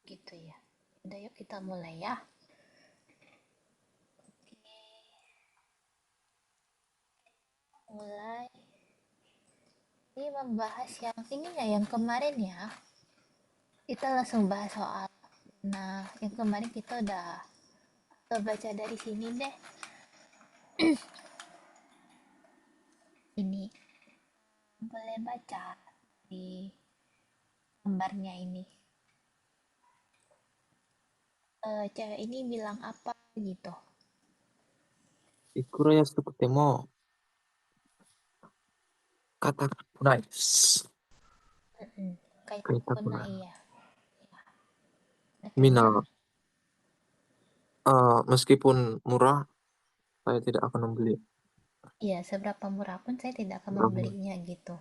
gitu ya. Udah yuk kita mulai ya. Oke, mulai. Ini membahas yang ini ya, yang kemarin ya. Kita langsung bahas soal. Nah, yang kemarin kita udah baca dari sini deh. Ini boleh baca di gambarnya ini. Cewek ini bilang apa gitu. いくら安くても硬くないです。Kayak 買いたく pernah ない。iya. Artinya, Mina, meskipun murah, saya tidak akan membeli. iya seberapa murah pun saya tidak akan Berapa? membelinya gitu.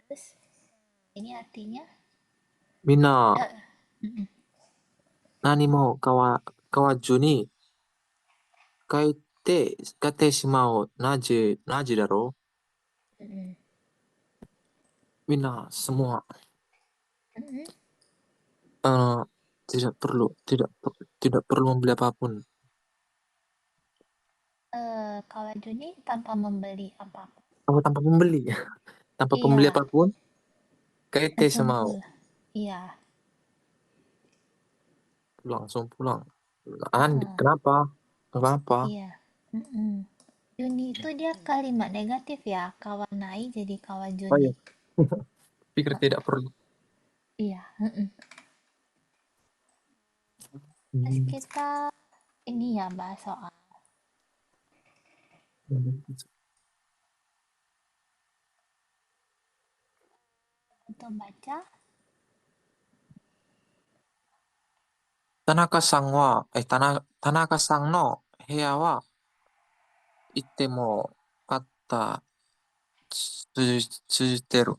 Terus ini artinya, Mina, eh, mm-mm, 何も買わずに買ってしまう。なぜだろ mm-mm, う。Mina, semua mm-mm. eh, tidak perlu membeli apapun. Kawajuni tanpa membeli apapun. Apa tanpa membeli? Tanpa pembeli Iya, apapun, kaite langsung semau. pulang. Iya, Langsung pulang. heeh, Kenapa? Kenapa? iya. Mm-mm. Juni itu dia kalimat negatif ya, kawanai jadi Oh kawajuni. iya, pikir tidak perlu. Iya, mm-mm. Terus Hmm. kita ini ya bahas soal untuk baca. 田中さんは、田中さんの部屋は行っても肩ついてる。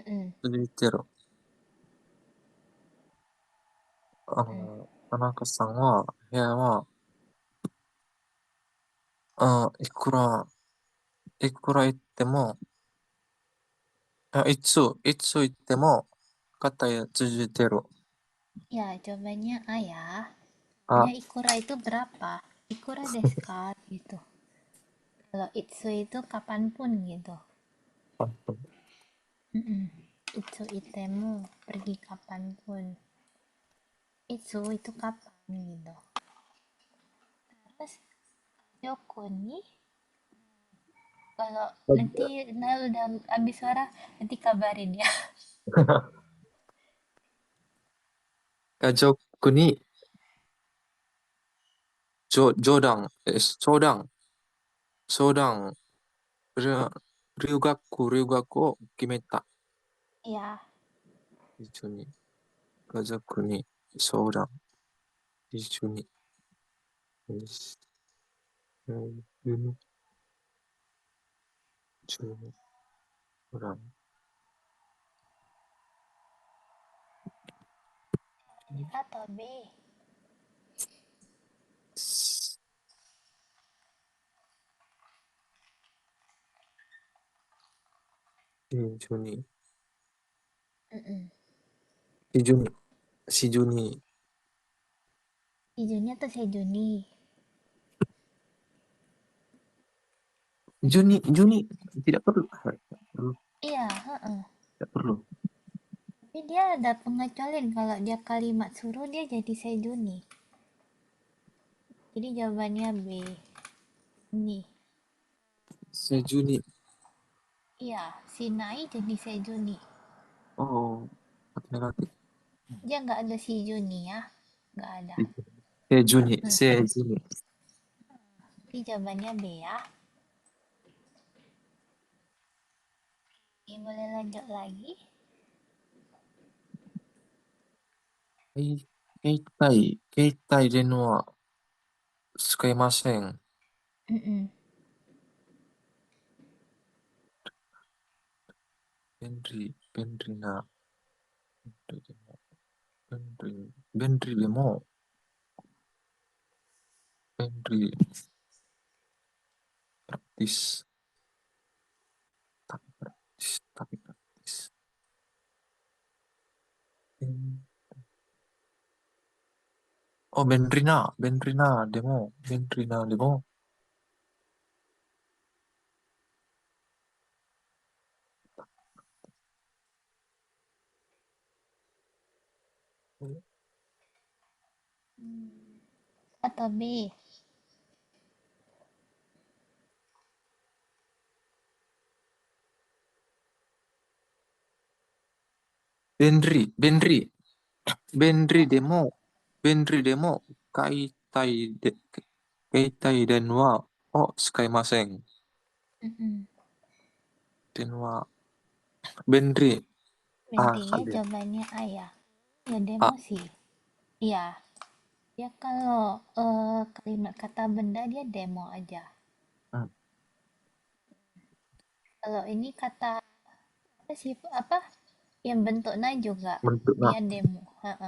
Mm-mm, 続いてる。mm. 田中さんは部屋は、いくら行っても、いつ行っても肩や続いてる。Ya, jawabannya A ya. Hanya Ah, ikura itu berapa? Ikura desu ka? Gitu. Kalau itsu itu kapanpun gitu. Mm-mm. Itsu itemu pergi kapanpun. Itsu itu kapan gitu. Terus Joko nih kalau nanti nah udah habis suara nanti kabarin ya. 家族に冗談、相談、留留学を決めた。Ya, 一緒に、家族に相談、一緒に、一緒に、相談、atau B. 一緒に、Mm-mm. 一緒に、一緒に、Si Juni atau si Juni? Juni, tidak perlu. Iya, heeh. Tidak perlu. Tapi dia ada pengecualian kalau dia kalimat suruh dia jadi si Juni. Jadi jawabannya B. Nih. Juni. Iya, si Nai jadi si Juni. Oh, negatif. Dia nggak ada si Juni ya. Nggak ada. Hmm. Juni. Jadi jawabannya B ya. Ini boleh lanjut lagi. 携帯電話使いません。Mm-mm. 便利な、便利でも、便利、praktis, tapi praktis. Oh, Benrina demo. Atau B. Benri demo. Benri demo. Kaitai de, kaitai denwa. Oh, maseng. Mm-mm. Denwa. Benri. Intinya Kali ya. jawabannya A ya. Ya demo Ah, sih. Iya. Ya kalau kalimat kata benda dia demo aja. hmm, Kalau ini kata apa sih apa yang bentuknya juga bentuknya. dia demo. Ha-ha.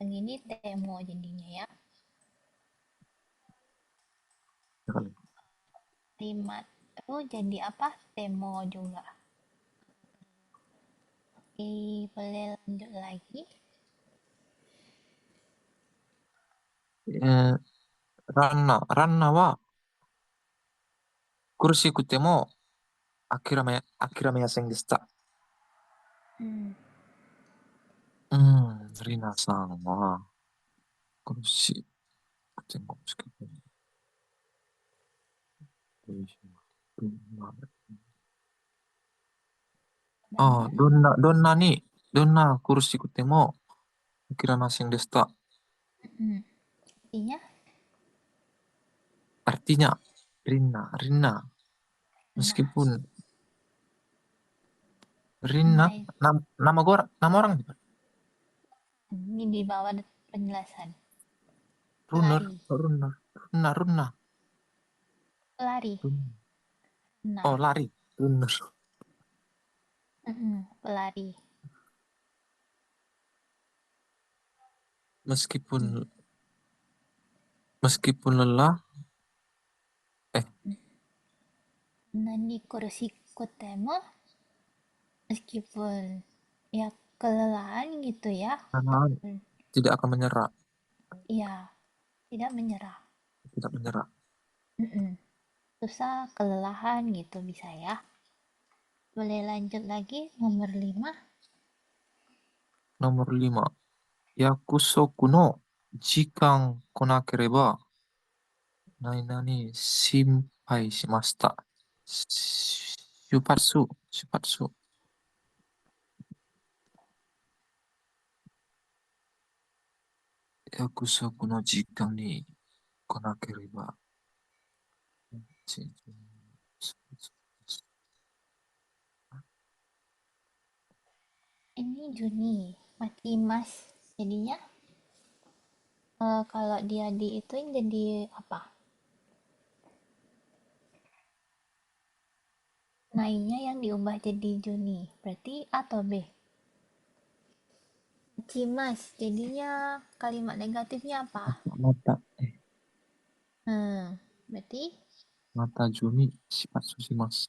Yang ini demo jadinya ya. Kalimat itu jadi apa? Demo juga. Oke, boleh lanjut lagi. Eh, Ranna wa kursi kutemo akira me yasen deshita. Hmm. Rina-san wa kursi kutemo meskipun. Ah, Banyak. donna kursi kutemo akira-masen deshita. Hmm. Artinya Artinya, Rina, nah, meskipun Rina, nah nama orang juga. ini di bawah penjelasan. Runner, Pelari, Runa. pelari. Oh, Nah, lari, Runner. pelari. Meskipun Hmm. meskipun lelah, eh, Nani kursi kutemo meskipun ya kelelahan gitu ya, karena ataupun tidak akan menyerah, ya tidak menyerah. tidak menyerah. Mm-mm. Susah, kelelahan gitu bisa ya. Boleh lanjut lagi nomor 5. Nomor 5, yakusoku no jikan konakereba nani nani shinpai shimashita. Shupatsu. Yakusoku no jikan ni konakereba. Ini Juni, mati Mas. Jadinya kalau dia diituin jadi apa? Naiknya yang diubah jadi Juni. Berarti A atau B? Cimas, jadinya kalimat negatifnya apa? Mata, Berarti mata Juni shipatsu shimasu.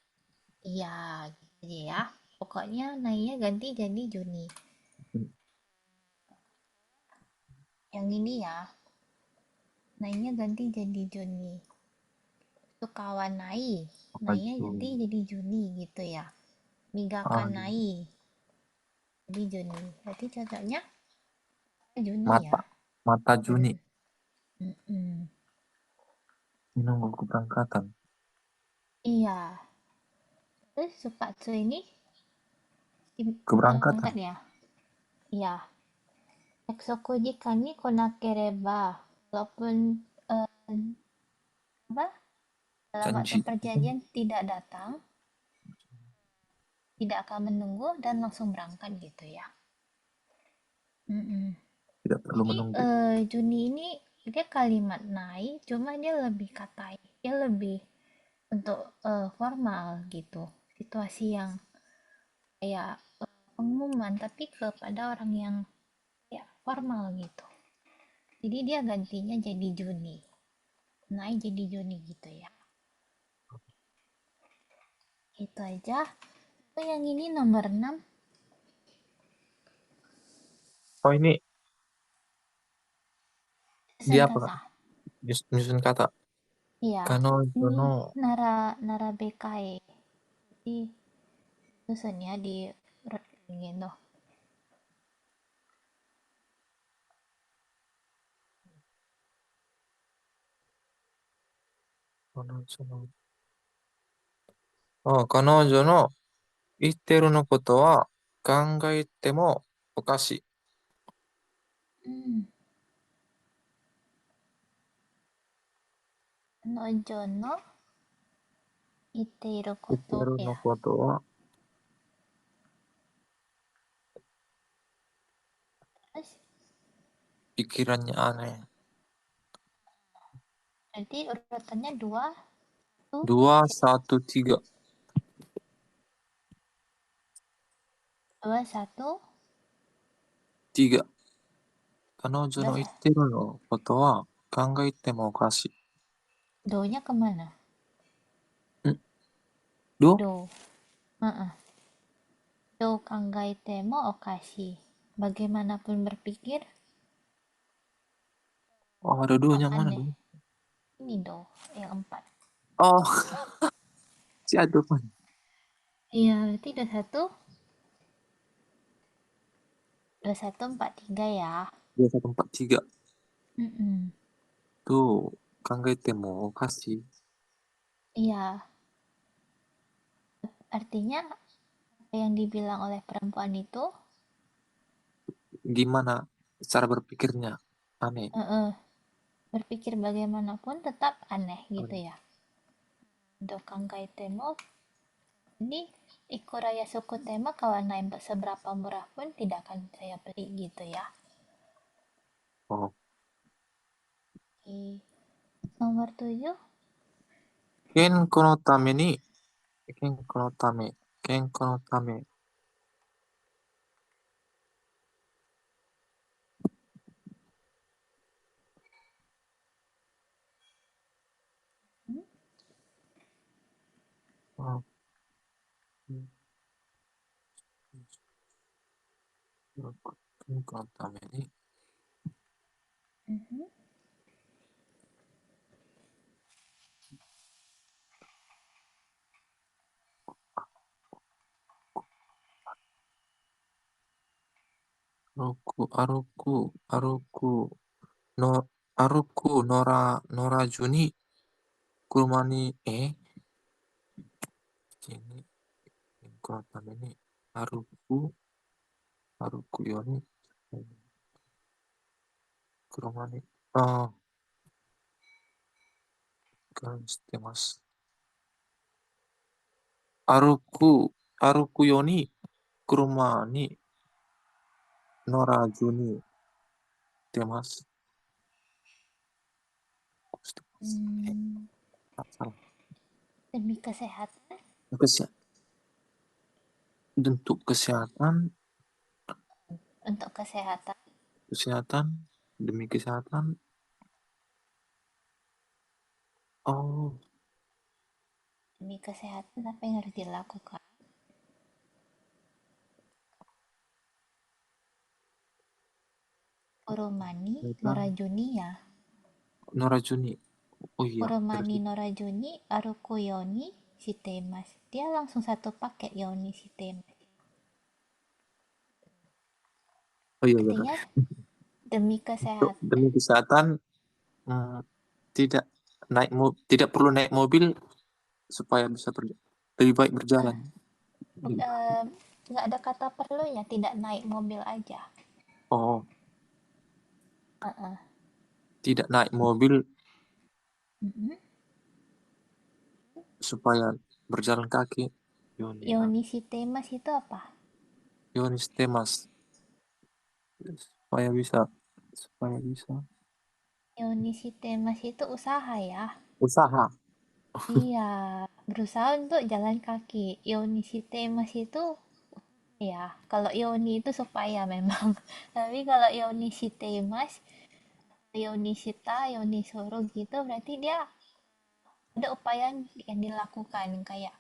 iya gitu aja ya. Pokoknya naiknya ganti jadi Juni. Yang ini ya, naiknya ganti jadi Juni. Itu kawan naik. Naiknya ganti Baju, jadi Juni gitu ya. ah, Migakan naik jadi Juni. Berarti cocoknya Juni ya. mata, mata Juni Mm-mm. menunggu keberangkatan. Iya. Terus sepatu ini Keberangkatan. angkat ya. Iya. Eksokuji kani konakereba. Walaupun apa dalam waktu Janji. perjanjian tidak datang, tidak akan menunggu dan langsung berangkat gitu ya. Mm-mm. Tidak perlu Jadi menunggu. Juni ini dia kalimat naik, cuma dia lebih katai, dia lebih untuk formal gitu. Situasi yang kayak pengumuman tapi kepada orang yang ya formal gitu. Jadi dia gantinya jadi Juni. Naik jadi Juni gitu ya. Itu aja. Oh, yang ini nomor 6. Oh, ini Susun Dia apa, Kak? kata. Nyusun kata. Iya, Kano, ini jono, nara bekai. Jadi susunnya di urut gitu. kano, jono. Oh, kanojo no itteru no koto wa kangaete mo okashi. Hmm. Nojo no iteiru koto Itteru no ya. koto wa Terus pikirannya aneh. berarti urutannya dua, satu, Dua, satu, tiga. dua, satu, Tiga. Kanojo dua, no itteru no koto wa kangaete mo okashi. do-nya kemana? Hmm? Do? Do. Heeh. Do kangaite mo okashi. Bagaimanapun berpikir, Oh, ada do-nya mana aneh. do? Ini do, yang empat. Oh, si aduh kan. Iya, berarti dua satu empat tiga ya. Dua, satu, empat, tiga. Mm-mm. Tuh, kangaete mo okashi. Iya, artinya apa yang dibilang oleh perempuan itu, Gimana cara berpikirnya? Aneh. berpikir bagaimanapun tetap aneh gitu Aneh. ya. Dokang kaitemo, ini Ikuraya suku tema kawan naik seberapa murah pun tidak akan saya beli gitu ya. Oh, Oke. Nomor 7. 健康のために、健康のため、健康のため、Hmm? あ健康のために、Mhm. 歩く、の、歩く、乗らずに、車に、健康のために、歩くように、車に、関してます。歩くように、車に乗らずに出ます。してます。Hmm, salah. demi kesehatan, Kesehatan, untuk kesehatan, untuk kesehatan, kesehatan, demi kesehatan. Oh, demi kesehatan apa yang harus dilakukan? Kurumani kesehatan. Norajuni ya. Norajuni. Oh iya, Kurumani berarti. Norajuni Aruku Yoni Shitemas. Dia langsung satu paket Yoni Shitemas. Oh iya benar. Artinya demi Untuk kesehatan. demi kesehatan, hmm, tidak tidak perlu naik mobil supaya bisa lebih baik berjalan. Iya. Nggak ada kata perlunya, tidak naik mobil aja. Oh, Uh-uh. tidak naik mobil Mhm. supaya berjalan kaki. Yoni, Yoni Shitemas itu apa? Yonis Temas supaya bisa supaya bisa Yoni Shitemas itu usaha ya. usaha. Iya, berusaha untuk jalan kaki. Yonishitemas itu ya, kalau Yoni itu supaya memang. Tapi kalau Yonishitemas, Yonishita, Yonisoro gitu berarti dia ada upaya yang dilakukan kayak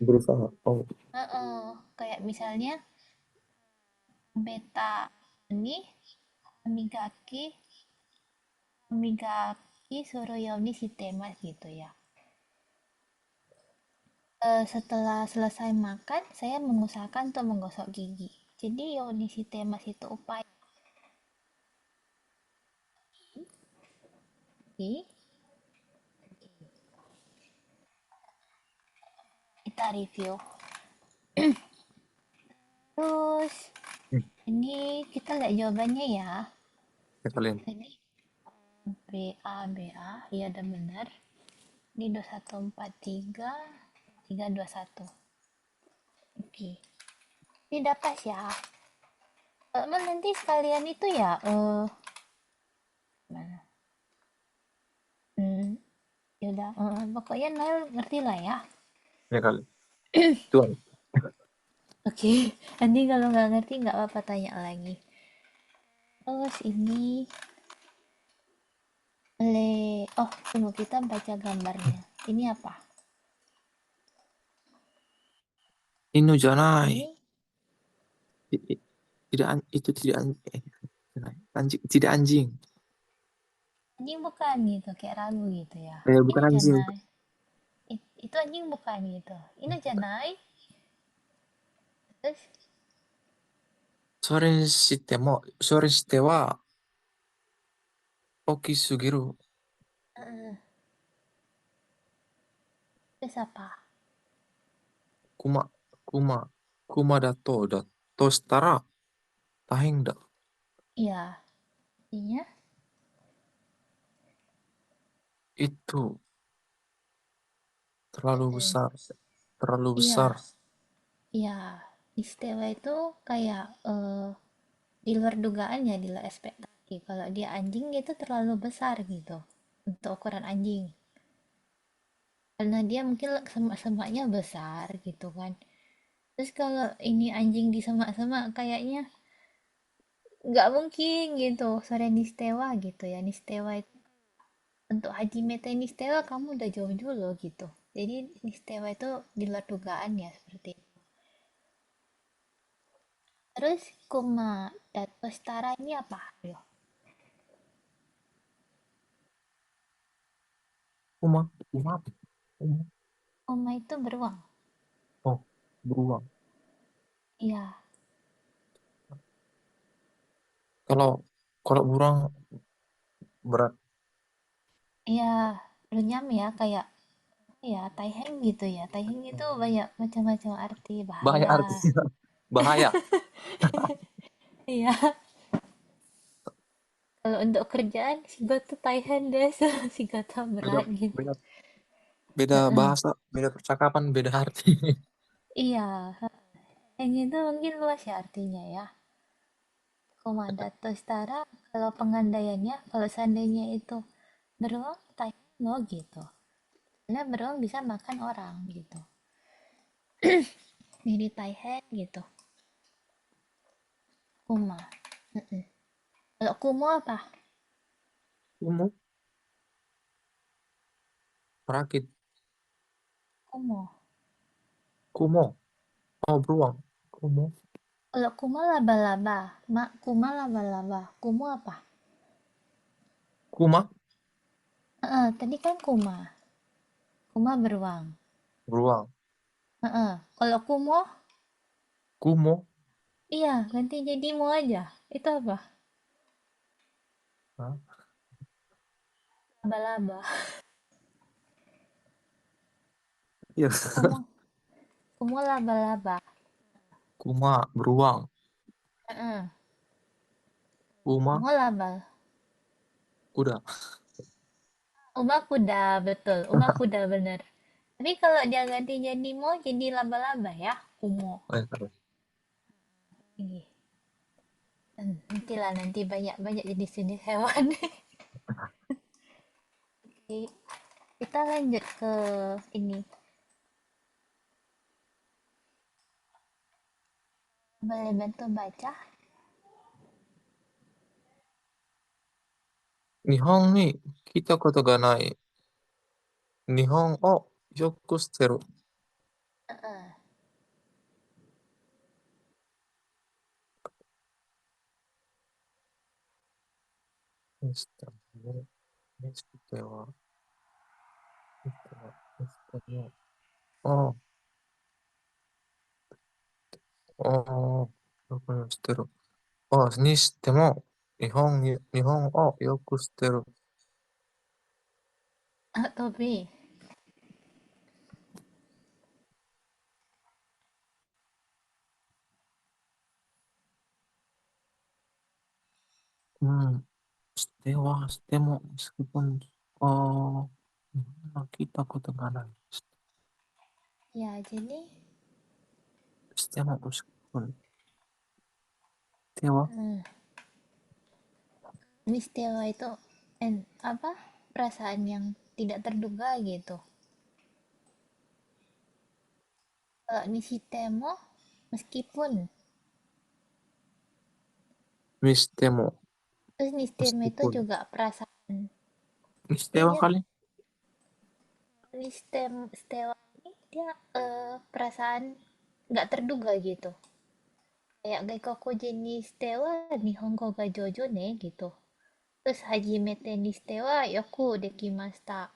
Berusaha. Oh, kayak misalnya beta ini Amigaki Omigaki Suruyomi ni Shitemasu gitu ya. Setelah selesai makan, saya mengusahakan untuk menggosok gigi. Jadi Yonishitemas itu upaya. Kita review. Terus Hmm. ini kita lihat jawabannya ya. Ya, kalian. Jadi BA ya udah benar. Ini 2143 321. Oke. Ini dapat ya. Nanti sekalian itu ya mana? Hmm, ya udah pokoknya Nail ngerti lah ya. Ya kali. Tuan. Oke, nanti kalau nggak ngerti nggak apa-apa tanya lagi. Terus ini tunggu kita baca gambarnya. Ini apa? Inu janai. Ini Tidak itu tidak anjing, tidak anjing. anjing bukan gitu, kayak ragu gitu ya. Ini Bukan anjing. janai. Itu anjing bukan gitu. Ini janai. Terus それしても、それしては大きすぎる。eh, terus apa? クマ、クマ、クマだとしたら大変だ。Iya, artinya Itu terlalu eh, besar. Terlalu besar. iya, iya. Istiwa itu kayak di luar dugaan ya, di luar ekspektasi. Kalau dia anjing itu terlalu besar gitu untuk ukuran anjing. Karena dia mungkin semak-semaknya besar gitu kan. Terus kalau ini anjing di semak-semak kayaknya nggak mungkin gitu. Sore Nistewa gitu ya. Nistewa itu untuk Haji Mete Nistewa kamu udah jauh dulu gitu. Jadi Nistewa itu di luar dugaan ya seperti itu. Terus Kuma Dato Setara ini apa? Yo, Kuma, kuma apa? Kuma. Kuma itu beruang. Oh, beruang. Iya, Kalau kalau beruang berat. iya, runyam ya kayak ya Taiheng gitu ya. Taiheng itu banyak macam-macam arti Bahaya bahaya. artinya. Bahaya. Iya, kalau untuk kerjaan Shigoto Taihen des, Shigoto Beda, berat gitu. beda, beda Heeh. bahasa, beda percakapan, beda arti. Iya, yang itu mungkin luas ya artinya ya. Komandato Setara kalau pengandaiannya kalau seandainya itu beruang Taihen lo gitu. Karena beruang bisa makan orang gitu. Jadi Taihen gitu. Kuma. Mm-mm. Kalau kumo apa? Kumu, merakit. Kumo. Kumo. Oh, beruang. Kumo. Kalau kumo laba-laba. Kuma laba-laba. Kumo apa? Kuma, Tadi kan kuma. Kuma beruang. beruang. Kalau kumo, Kumo, iya ganti jadi mo aja. Itu apa? hah? Laba-laba. Iya. Kumo, kumo laba-laba. Kuma, beruang. Heeh. Kuma, Kumo laba. kuda. Uma kuda, betul. Uma kuda bener. Tapi kalau dia ganti jadi mo, jadi laba-laba ya. Kumo. Terus. Ini. Nantilah nanti banyak-banyak jenis-jenis hewan. Oke, kita lanjut ke ini. Boleh bantu baca? Nihon ni kita koto ga nai. Nihon o yoku shiteru. Heeh. istimewa, istimewa, istimewa. Oh, oh, apa yang istimewa? Oh, ini istimewa. Nihon o yoku shiteru. Atau B. Hmm, istimewa, meskipun oh, kita kedengaran. Ya, jadi Istimewa meskipun istimewa, hmm, istimewa itu apa? Perasaan yang tidak terduga gitu. Kalau nishitemo meskipun. mistemo, Terus nishitemo itu meskipun juga perasaan. istimewa Dia kali. Stewa ini dia perasaan nggak terduga gitu. Kayak Gaikoku ni Stewa Nihongo ga Jojo ne gitu. Terus Hajimete ni Stewa Yoku dekimashita.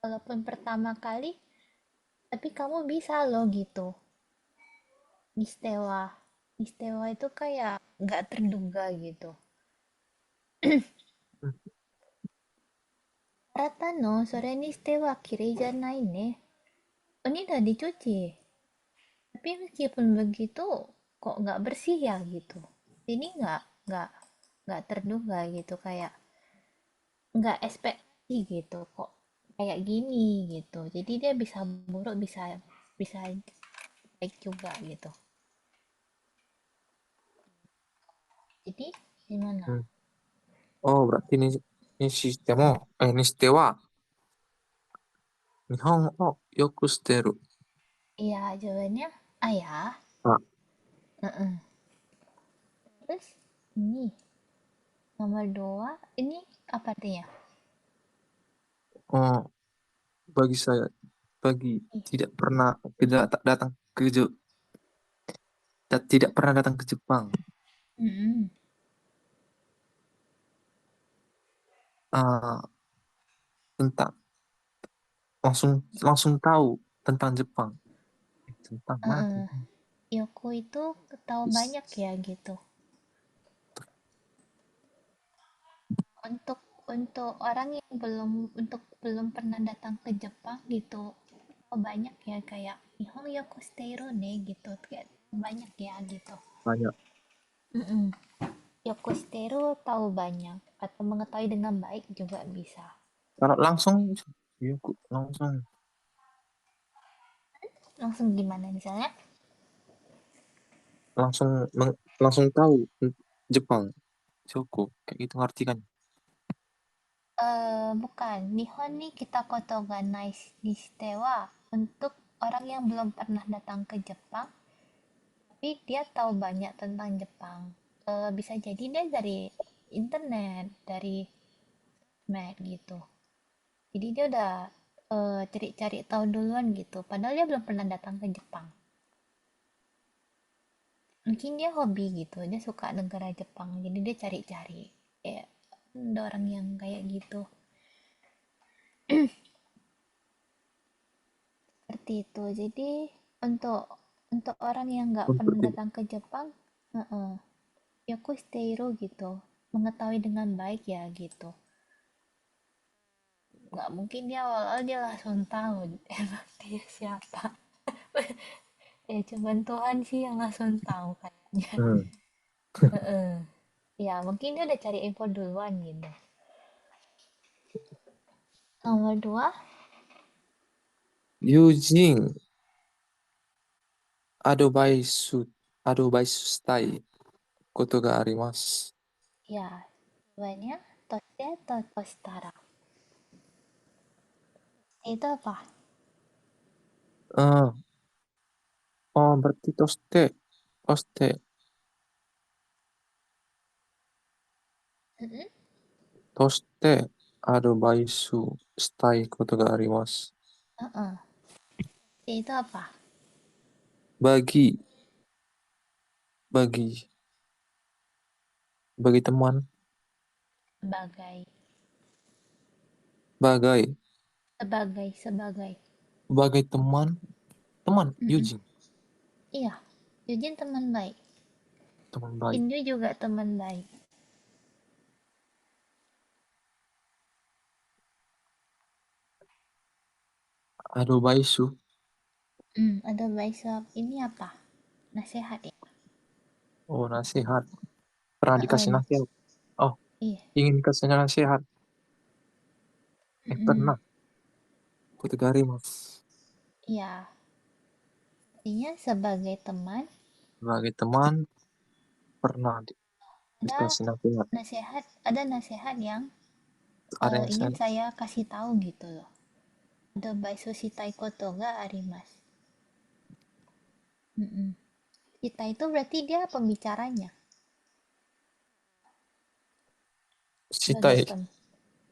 Walaupun pertama kali, tapi kamu bisa loh gitu. Nistewa. Nistewa itu kayak nggak terduga gitu. Hmm, Rata no, sore ni Stewa kiri janai ne. Oh, ini udah dicuci. Tapi meskipun begitu, kok nggak bersih ya gitu. Ini nggak terduga gitu, kayak nggak ekspektasi gitu kok kayak gini gitu. Jadi dia bisa buruk, bisa bisa baik juga gitu. Jadi gimana? hmm. Oh, berarti ini sistemo, ini istimewa. Nihon o yoku shiteru. Iya, jawabannya ayah. Ah, Heeh. Terus ini nomor dua, ini apa artinya? oh, bagi saya, bagi Ih, tidak pernah tidak datang ke tidak pernah datang ke Jepang. mm-mm. Ah, tentang langsung langsung tahu tentang Jepang. Tentang mana Heeh. tentang Yoko itu tahu banyak ya gitu. Untuk orang yang belum pernah datang ke Jepang gitu, oh banyak ya kayak Nihon Yoko Shiteru ne gitu, kayak banyak ya gitu. banyak. Mm-mm. Yoko Shiteru tahu banyak atau mengetahui dengan baik juga bisa. Kalau langsung, ya, langsung Langsung gimana misalnya? langsung langsung tahu Jepang. Joko, kayak gitu artikan. Bukan. Nihon ni kita koto ga nai shite wa untuk orang yang belum pernah datang ke Jepang, tapi dia tahu banyak tentang Jepang. Bisa jadi dia dari internet, dari med gitu. Jadi dia udah cari-cari tahu duluan gitu. Padahal dia belum pernah datang ke Jepang. Mungkin dia hobi gitu. Dia suka negara Jepang. Jadi dia cari-cari. Kayak ada orang yang kayak gitu. Seperti itu. Jadi untuk untuk orang yang nggak Untuk pernah tidak datang ke Jepang, Yoku Shiteru gitu. Mengetahui dengan baik ya gitu. Nggak mungkin dia awal-awal dia langsung tahu emang dia siapa. Ya cuman Tuhan sih yang langsung tahu kayaknya. hmm. Heeh. Ya mungkin dia udah cari info duluan gitu. Nomor dua, 友人、アドバイスしたいことがあります。ya jawabannya toste atau tostara. Itu apa? Ah, oh, berarti toste, うんうん。として、アドバイスしたいことがあります。Heeh. Itu apa? Bagi, bagi, bagi teman, Sebagai Sebagai sebagai. sebagai teman, teman Mm-mm. Eugene, Iya, Yujin teman baik. teman baik. Indu juga teman baik. Ado Baisu. Ada baik soal ini apa? Nasihat ya? Oh, nasihat. Pernah dikasih Heeh, nasihat. Oh, iya. ingin kasih nasihat. Mm-mm. Pernah. Kutegari, Mas. Iya, artinya sebagai teman Sebagai teman, pernah ada dikasih nasihat. ada nasihat yang Ada yang ingin saya, saya kasih tahu gitu loh. Ada baik Shitai koto ga arimasu. Mm-mm. Kita itu berarti dia pembicaranya sebagai Sitai. tem.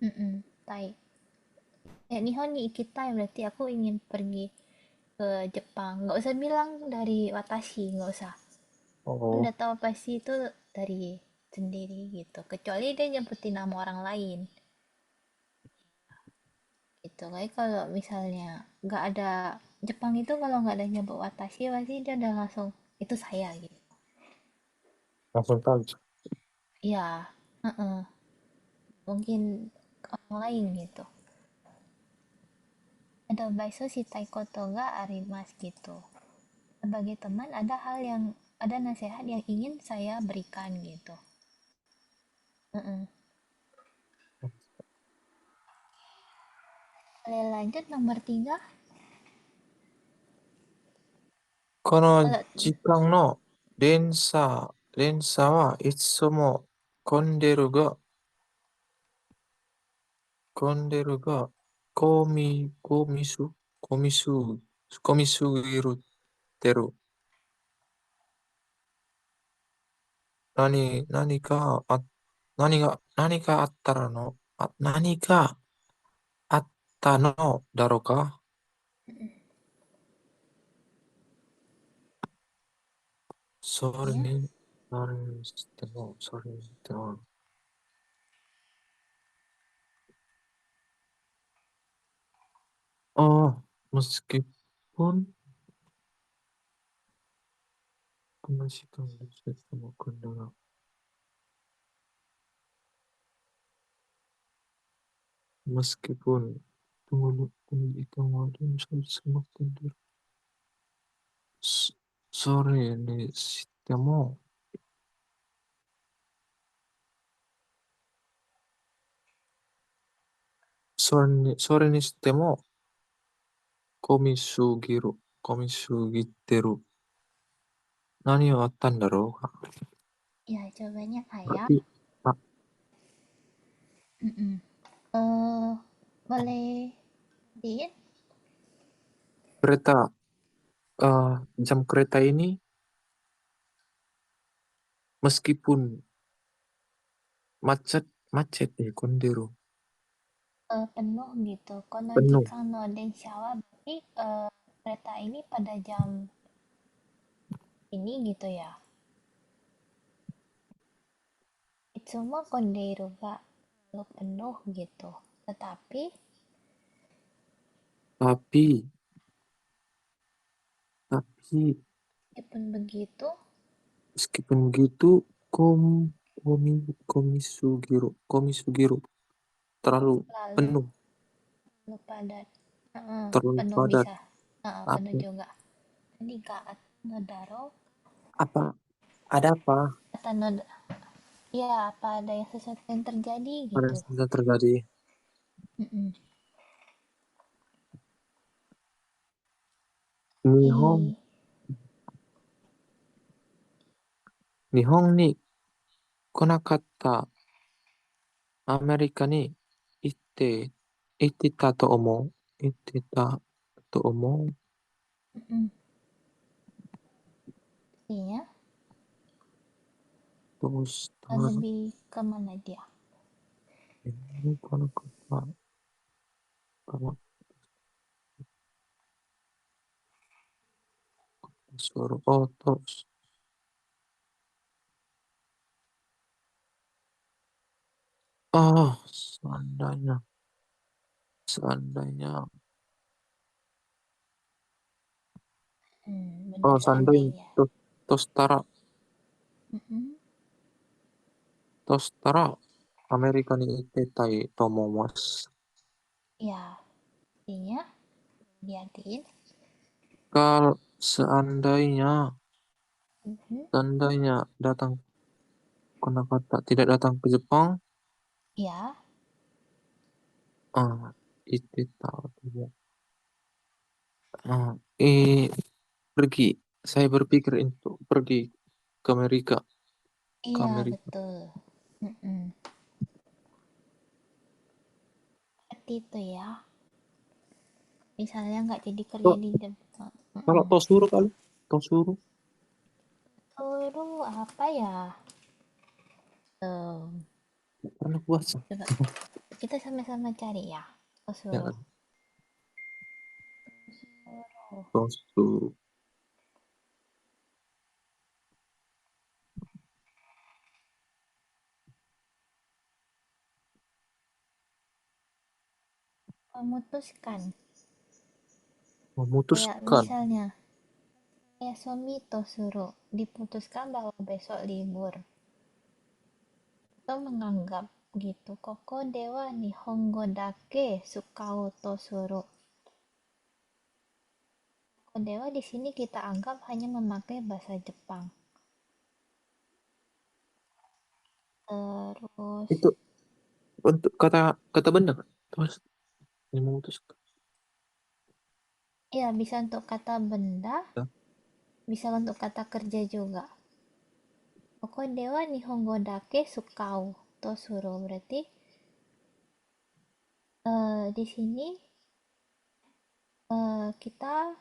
Mm-mm. Tai. Ya, Nihon ni ikitai berarti aku ingin pergi ke Jepang. Nggak usah bilang dari watashi, nggak usah. Kan Oh, udah tahu pasti itu dari sendiri gitu. Kecuali dia nyebutin nama orang lain. Gitu. Kayak kalau misalnya nggak ada Jepang itu kalau nggak ada nyebut watashi pasti dia udah langsung itu saya gitu. langsung tahu. Iya, heeh. Mungkin orang lain gitu. Ada baiso shitai koto ga arimasu gitu. Sebagai teman ada nasihat yang ingin saya berikan gitu. Heeh. Boleh lanjut nomor 3. この Kalau 時間の連鎖はいつも混んでるが、混んでるが、混み、混みす、混みす、混みすぎるてる。何、何かあ、何があったらの、何があったのだろうか。それ artinya に、なるにしても、それにしても、ああ、meskipun この時間でしても、今度は meskipun tunggu tunggu kemarin saya semakin sore ini sistemo sore ni sistemo komisugiru nani yang atan daro ya jawabannya kayak berarti ah, mm-mm. eh boleh di kereta jam kereta ini meskipun macet macet kondero penuh gitu. Kono penuh jikan no densha wa berarti kereta ini pada jam ini gitu ya. Itsumo kondeiru ga selalu penuh gitu. Tetapi tapi tapi meskipun begitu meskipun gitu kom komi komisugiru terlalu lalu penuh, padat. Heeh, terlalu penuh padat. bisa. Heeh, penuh Apa, juga. Jadi kak nodaro apa, ada apa? atau ya apa ada yang sesuatu yang terjadi Ada yang gitu. sudah terjadi. Mm-mm. Nihon, I, Nihon ni konakatta Amerika ni itte ta to omou. Itte ta to omou. mm-mm. Artinya Terus, terus, lebih kemana dia? ini konakatta kama suruh. Oh, terus. Oh, seandainya. Seandainya. Benda Oh, seandainya. seandainya. Tostara. Mm-mm. Tostara. Amerika ni itetai tomomas. Ya, artinya diartiin. Kalau seandainya. Mhm. Seandainya datang. Kata tidak datang ke Jepang. Ya, Ah, itu tahu. Ah, eh, pergi. Saya berpikir untuk pergi ke Amerika. Ke iya Amerika. betul. Mm-mm. Seperti itu ya. Misalnya nggak jadi kerja Kok- di Jepang. Kalau Mm-mm. Tosuru kali. Tosuru. Lalu apa ya? Karena puasa. Coba kita sama-sama cari ya. Oh, Ya suruh. kan? Oh, Tosuru. memutuskan. Kayak Memutuskan. misalnya, kayak suami suruh diputuskan bahwa besok libur. Atau menganggap gitu. Koko dewa nihongo dake sukao tosuru. Koko dewa di sini kita anggap hanya memakai bahasa Jepang. Terus, Itu untuk kata kata benda kan? Terus ini memutuskan. ya bisa untuk kata benda, Ya. bisa untuk kata kerja juga. Koko dewa nihongo dake sukao tosuru. Berarti di sini kita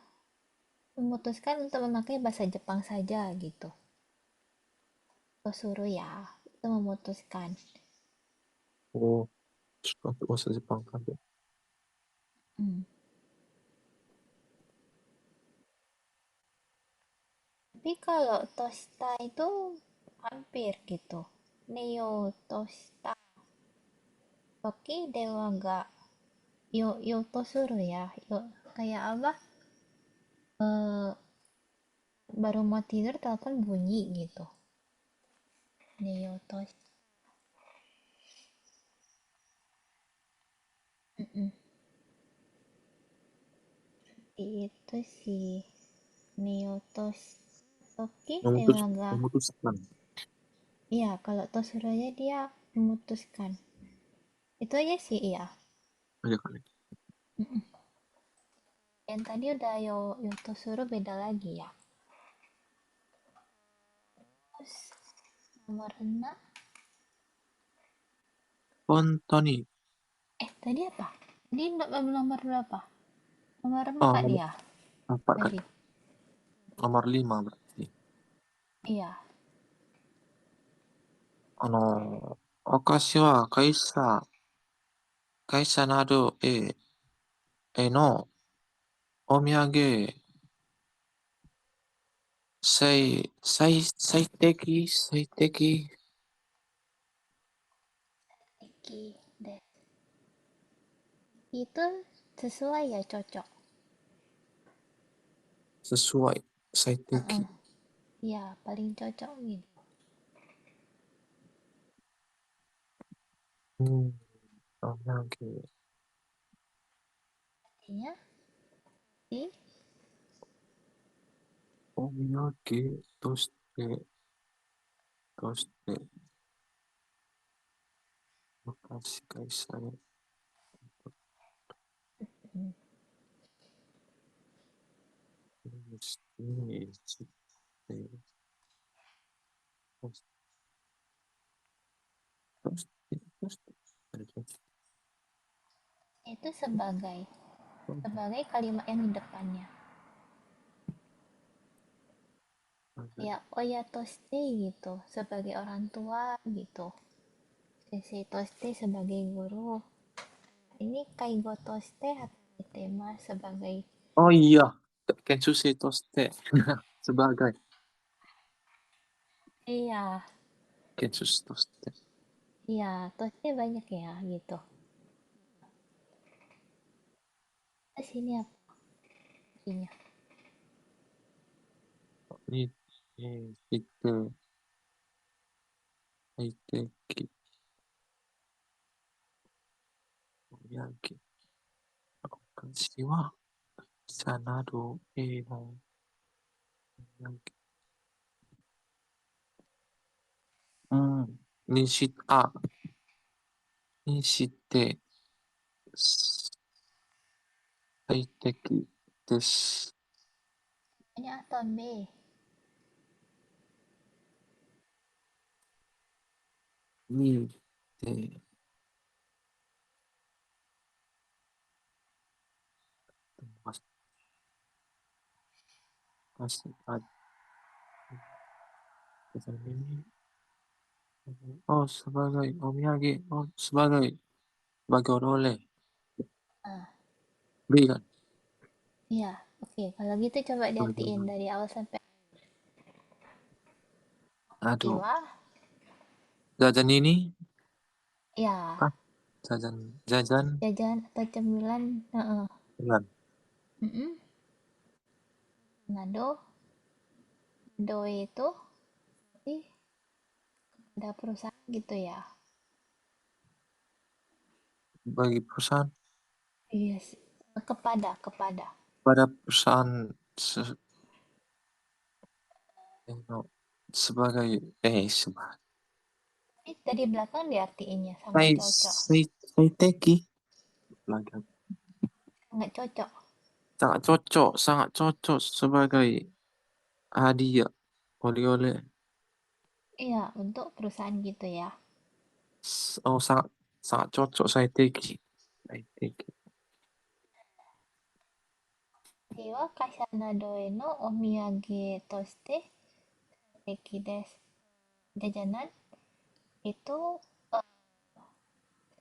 memutuskan untuk memakai bahasa Jepang saja gitu. Tosuru ya, itu memutuskan. Oh, untuk bahasa Jepang kan. Hmm. Tapi kalau tosta itu hampir gitu. Neo tosta. Toki dewa ga yo tosuru ya. Yo kayak apa? Eh, baru mau tidur telepon bunyi gitu. Neo tosta. Mm-mm. Itu sih Neo tosta. Toki dewa ga. Memutuskan. Iya, kalau tosuru aja dia memutuskan. Itu aja sih iya. Aja kali. Mm-mm. Yang tadi udah yo tosuru beda lagi ya. Terus nomor 6. Spontani. Tadi apa? Tadi nomor berapa? Nomor Oh, 4 nomor ya? 4 kan. Tadi. Nomor 5 berarti. Iya. お菓子は会社などへのお土産最適Iki deh. Itu sesuai ya cocok. sesuai 最適 Heeh. Iya, paling cocok gitu. お土産 Artinya di お土産としてhmm,昔会社にとしてとしてとして itu sebagai kalimat yang di depannya. Kayak oya toste gitu, sebagai orang tua gitu. Sensei toste sebagai guru. Ini kaigo toste atau tema sebagai. Oh iya, Kensuke Toste sebagai Iya, Kensuke Toste. iya, toste banyak ya gitu. Sini apa artinya? Ni, kita, Aiteki, Oyaki, Okashi wa Sanado e no Oyaki. Ni shite, Aiteki desu. Ini A atau B? Ni de, masih ada ini. Oh, sebagai omiyage, oh, sebagai oleh-oleh. Ah, B kan? iya. Oke, kalau gitu coba Sebagai diartiin oleh-oleh. dari awal sampai Aduh, Iwa. jajan ini, Ya, ah, jajan, jajan atau cemilan. Heeh. bukan. Mm-mm. Nado, do itu ih, ada perusahaan gitu ya. Bagi perusahaan, Yes. Kepada. pada perusahaan eh, no, sebagai, sebagai, Ini dari belakang diartiinnya sangat saya, cocok. saya teki lagi. Sangat cocok. Sangat cocok sebagai hadiah oleh-oleh. Iya, untuk perusahaan gitu ya. Oh, sangat, sangat cocok saya teki. Saya teki. Iwa Kasana no omiyage toste suteki desu. Jajanan itu eh,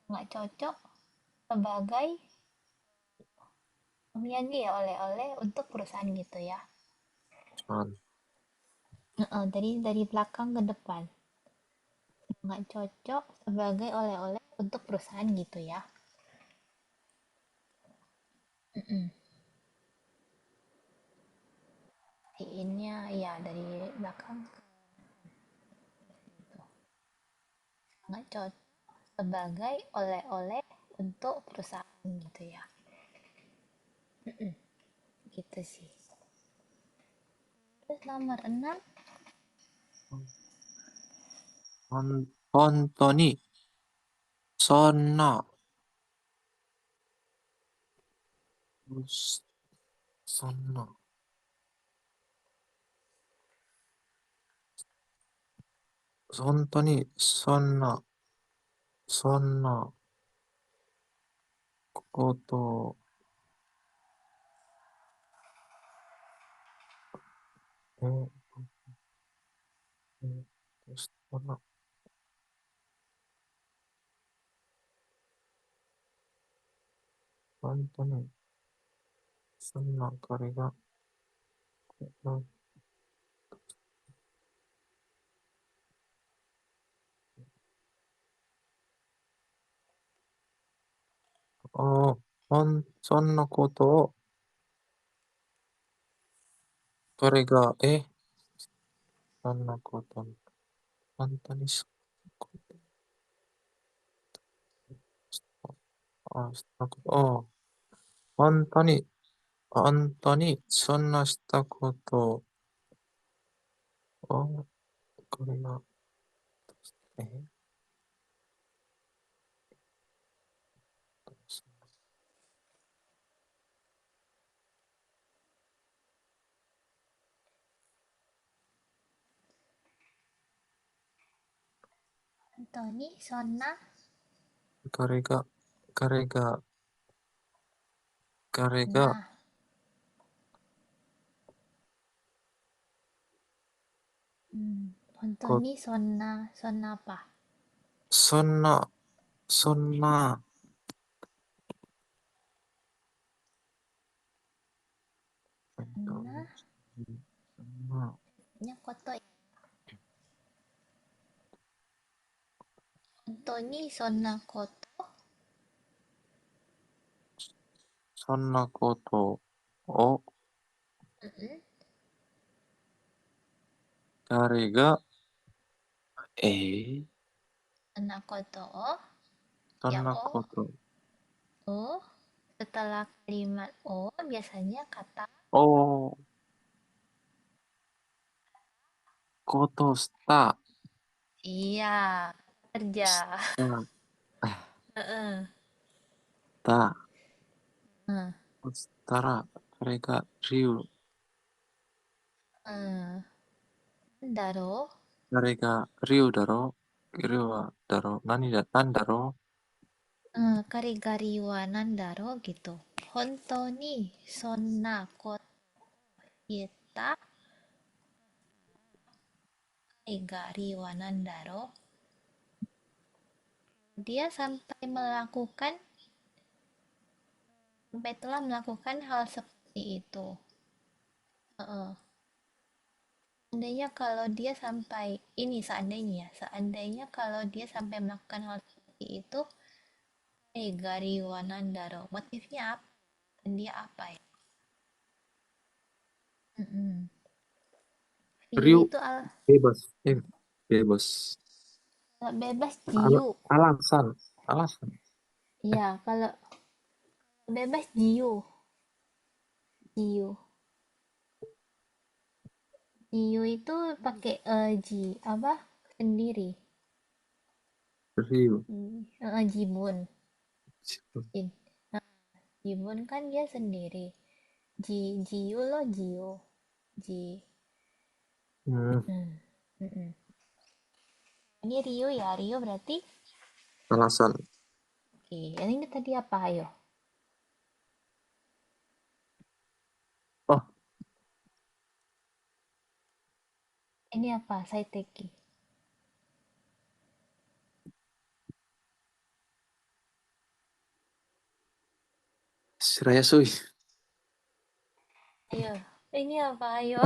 sangat cocok sebagai omiyage ya, oleh-oleh untuk perusahaan gitu ya. Cuman, Dari belakang ke depan. Sangat cocok sebagai oleh-oleh untuk perusahaan gitu ya. Mm-mm. Artiinnya ya dari belakang ke itu. Sangat cocok sebagai oleh-oleh untuk perusahaan gitu ya. Gitu sih. Terus nomor 6, 本当に、そんな、そんな、本当に、そんなことを、え、そんな、本当に、そんな彼が、うんおそんなことを、彼が、そんなこと、本当にしたことを、本当に、そんなしたことを、彼が、え、本当にそんな、彼が、彼が、彼が、な、うん、本当こ、にそんなapa? そんな、そんな、えっと、そんな、そんな、nya koto ya. 本当にそんなことそんなことをMm-mm. 誰が、えー、Nakoto o, そん yang な o, こと o. Setelah kalimat o biasanya kata をことした、iya, kerja. した、Heeh. だ、Heeh. そしたら、それが理由、Heeh. Daro, それが理由だろう。理由はだろう。何だ、なんだろ karigari wa nandaro gitu. Honto ni sonna koto ita karigari wa nandaro. Dia sampai telah melakukan hal seperti itu. Heeh. Seandainya kalau dia sampai ini seandainya kalau dia sampai melakukan hal seperti itu, Gari Wanandaro, motifnya apa? Dan dia apa ya? Mm-mm.う。View 理由、itu bebas. Bebas. kalau bebas Al- Jiu. alasan. Alasan. Iya, kalau bebas Jiu. Jiu. Jiu itu pakai ji apa? Sendiri. Liu. Jibun. Jin. Nah, Jibun kan dia sendiri. Jiu lo Jiu. Ji. Hmm, Hmm. Mm-mm. Ini Rio ya, Rio berarti. alasan. Oke, yang ini tadi apa? Ayo. Oh, Ini apa? Saiteki. Shirayasui. Ayo. Ini apa? Ayo.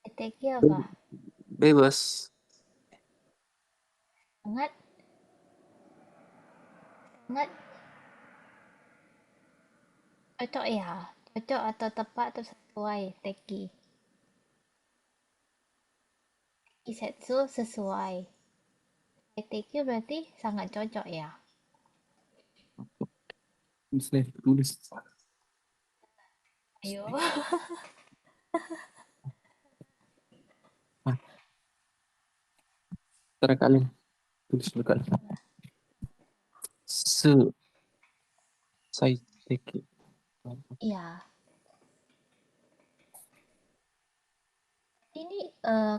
Saiteki apa? Bebas. Sangat, sangat cocok ya. Cocok atau tepat atau sesuai. Teki. Isetsu sesuai. Saiteki berarti sangat cocok ya. Tulis nih, tulis. Ayo. Ah, ntar kalian tulis dulu kali. Se, saiteki. Iya. Ini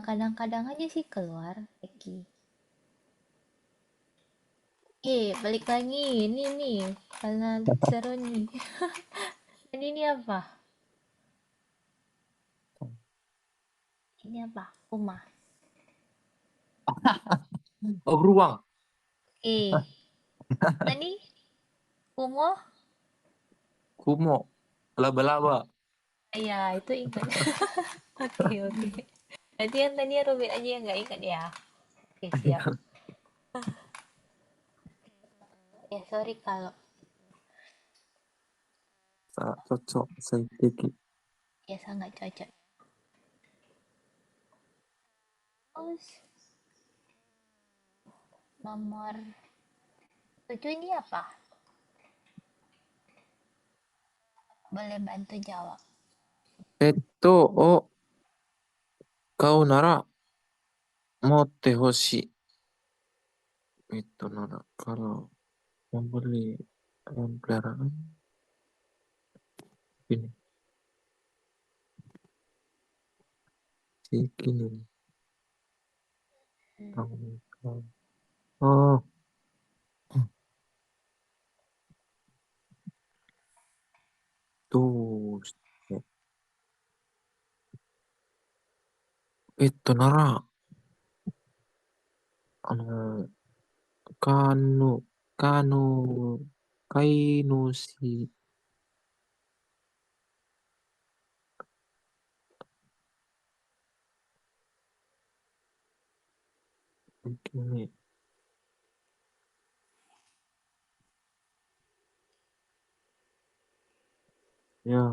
kadang-kadang aja sih keluar Teki. Balik lagi. Ini nih. Karena seru nih. Jadi ini apa? Ini apa? Uma. Oh, beruang. Eh, Tadi Kumo? Kumo. Laba-laba. Iya, itu ingat. Oke, oke. Berarti yang tadi Robin aja yang nggak ingat ya. Oke, siap. Ya, sorry kalau Cocok, saiteki. ya sangat cocok. Terus nomor 7 ini apa? Boleh bantu jawab. O kau nara motte hoshi. Nara kalau membeli hewan peliharaan ini si kini Hmm. tahu. Oh, どうして、なら、あの、かぬ、かぬ、飼い主に、Ya,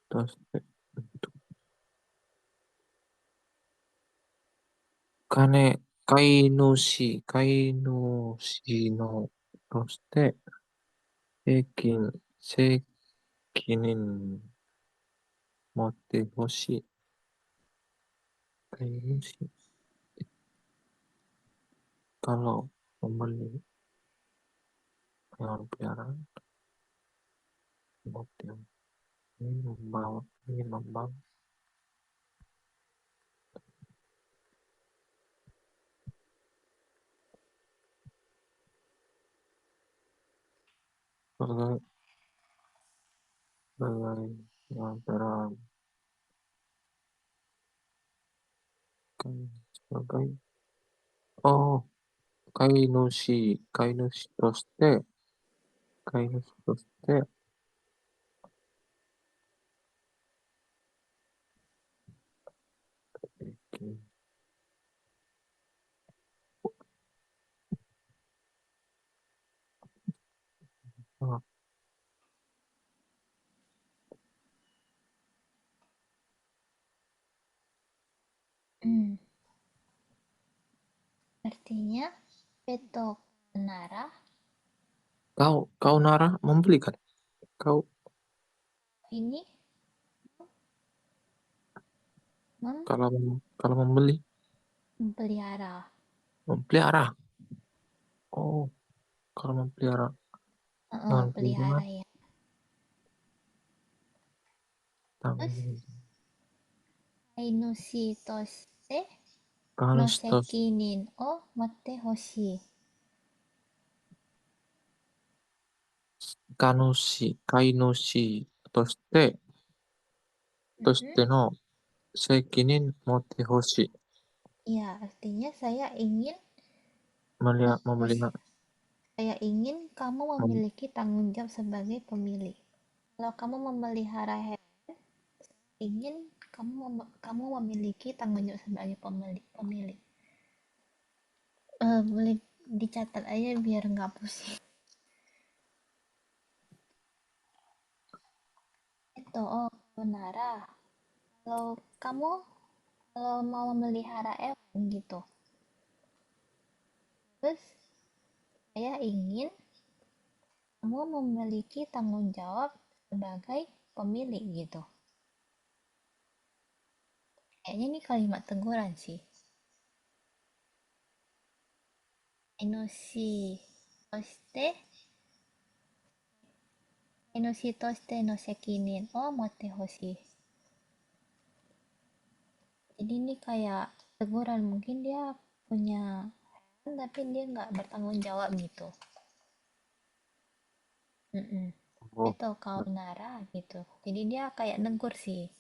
terus kane kainushi no toshite sekinin motte hoshii. Kainushi kalau membeli hewan peliharaan motte ini membawa sebagai sebagai hewan peliharaan kan sebagai oh kainushi toshite sekin ah, Hmm, artinya peto nara kau Nara membeli kan kau ini kalau kalau membeli memelihara. pelihara oh kalau memelihara hewan Pelihara peliharaan ya. Terus tanggung Ainushi toshite no harus tos sekinin o motte hoshii. kainushi toshite Mm-mm. no sekinin motte hoshi Ya, artinya eh, memelihara saya ingin kamu memiliki tanggung jawab sebagai pemilik. Kalau kamu memelihara hewan, ingin kamu memiliki tanggung jawab sebagai pemilik. Boleh dicatat aja biar nggak pusing. Itu, oh, Nara. Kalau kamu kalau mau memelihara hewan gitu, terus saya ingin kamu memiliki tanggung jawab sebagai pemilik gitu. Kayaknya ini kalimat teguran sih. Enoshi toshite, enoshi toshite no sekinin o motte hoshi. Jadi ini kayak teguran, mungkin dia punya hewan tapi dia nggak bertanggung jawab gitu. Mm-mm. oh Itu kau nara gitu. Jadi dia kayak negur sih.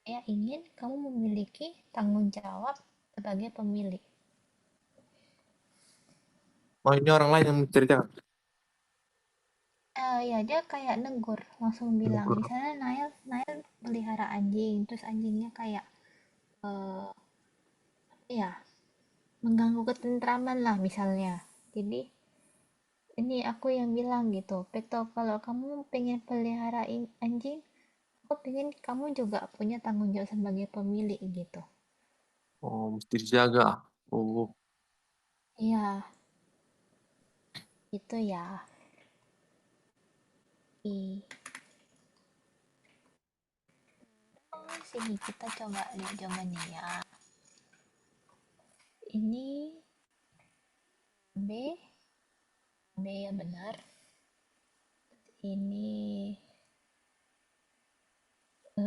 Saya ingin kamu memiliki tanggung jawab sebagai pemilik. oh ini orang lain yang menceritakan Ya dia kayak negur, langsung bilang. Negur. Misalnya Nail pelihara anjing, terus anjingnya kayak eh ya mengganggu ketentraman lah misalnya. Jadi ini aku yang bilang gitu, Peto kalau kamu pengen pelihara anjing, aku pengen kamu juga punya tanggung jawab sebagai pemilik gitu. Oh mesti dijaga oh Iya, itu ya. I, sini kita coba lihat jawabannya ya. Ini B, B ya benar. Ini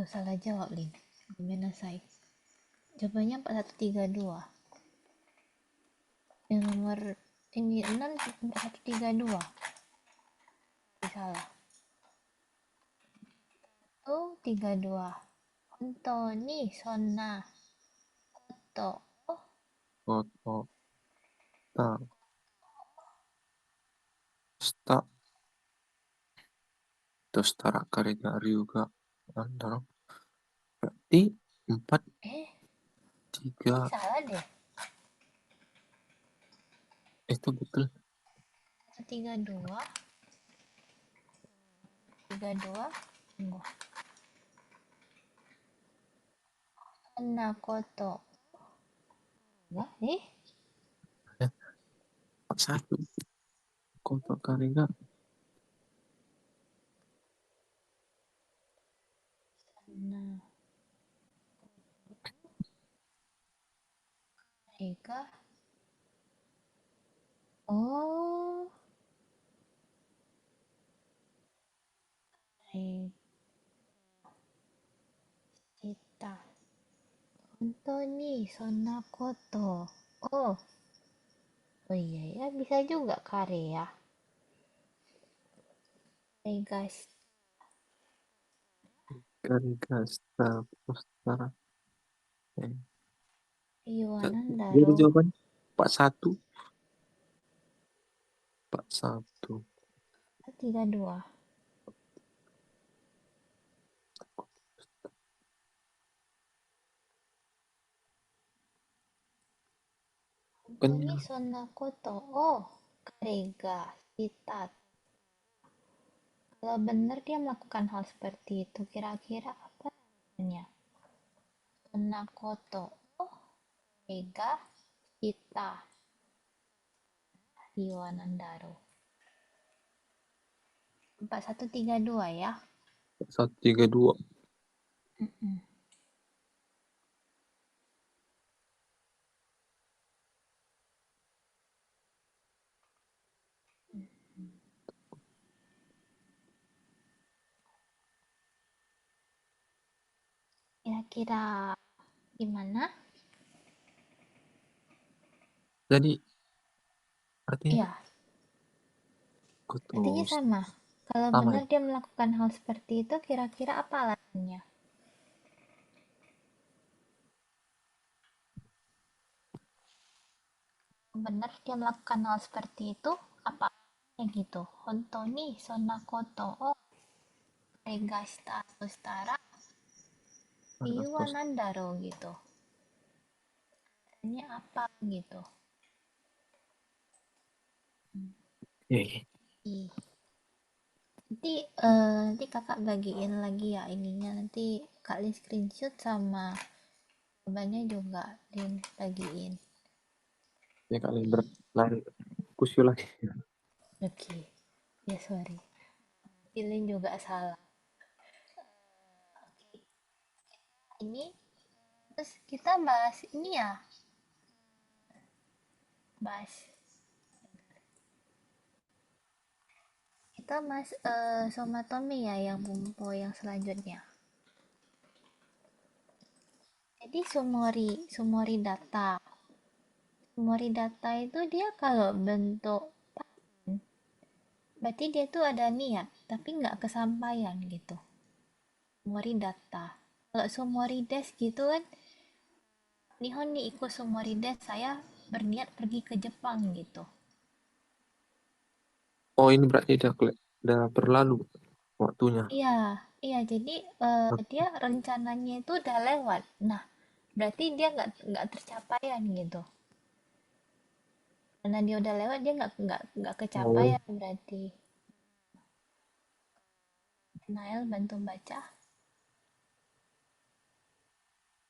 salah jawab, Lin. Gimana saya? Jawabannya 4132. Yang nomor ini 6 4132. Salah. 132. Anthony Sonna Koto. Oh, koto ta sta tostara karega ryuga andaro berarti empat ini tiga salah deh. itu betul 32, 32, tunggu. Nakoto. Wah, 41. Koto kari ga nah, Eka. Oh, kita. Anthony, Sonakoto. Oh, oh iya ya, bisa juga karya. Regas kari ga shita postara. Iwanandaro. Jadi jawaban 41. 41. 32. Anthony, Kenyang. Sonakoto. Oh, Karega, Citat. Kalau benar dia melakukan hal seperti itu, kira-kira apa namanya? Sonakoto. Oh, Karega, Cita, Iwanandaro. 4132 ya. 132. Mm-mm. Kira-kira gimana? Jadi artinya Iya, koto artinya sama. Kalau sama benar ya. dia melakukan hal seperti itu, kira-kira apa alasannya? Benar dia melakukan hal seperti itu, apa alasannya gitu? Hontoni, Sonakoto, oh, Regasta, Ustara, Terus Iwanandaro gitu. Ini apa gitu? eh, Ih, nanti nanti kakak bagiin lagi ya ininya, nanti kak Lin screenshot sama jawabannya juga Lin bagiin. ya kali berlari kusyo lagi. Oke, ya sorry. Lin juga salah. Ini terus kita bahas ini ya, bahas kita bahas somatomi ya yang bumpo yang selanjutnya. Jadi sumori data. Sumori data itu dia kalau bentuk berarti dia tuh ada niat tapi nggak kesampaian gitu. Sumori data. Kalau sumori des gitu kan, Nihon ni ikut sumori des, saya berniat pergi ke Jepang gitu. Oh ini berarti udah berlalu waktunya. Iya, iya. Jadi dia rencananya itu udah lewat. Nah, berarti dia nggak tercapaian gitu. Karena dia udah lewat, dia nggak Oh, kecapaian berarti. Nael bantu baca.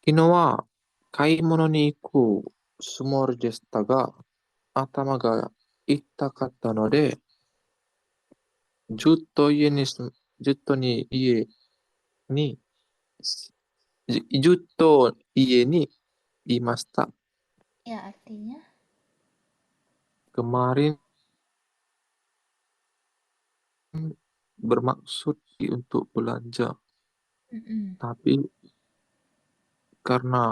kino wa kaimono ni iku sumori deshita ga atama ga ittakatta node jutto ie ni jutto ni ie ni jutto ie ni imashita. Ya, artinya Kemarin bermaksud untuk belanja, mm-mm. tapi karena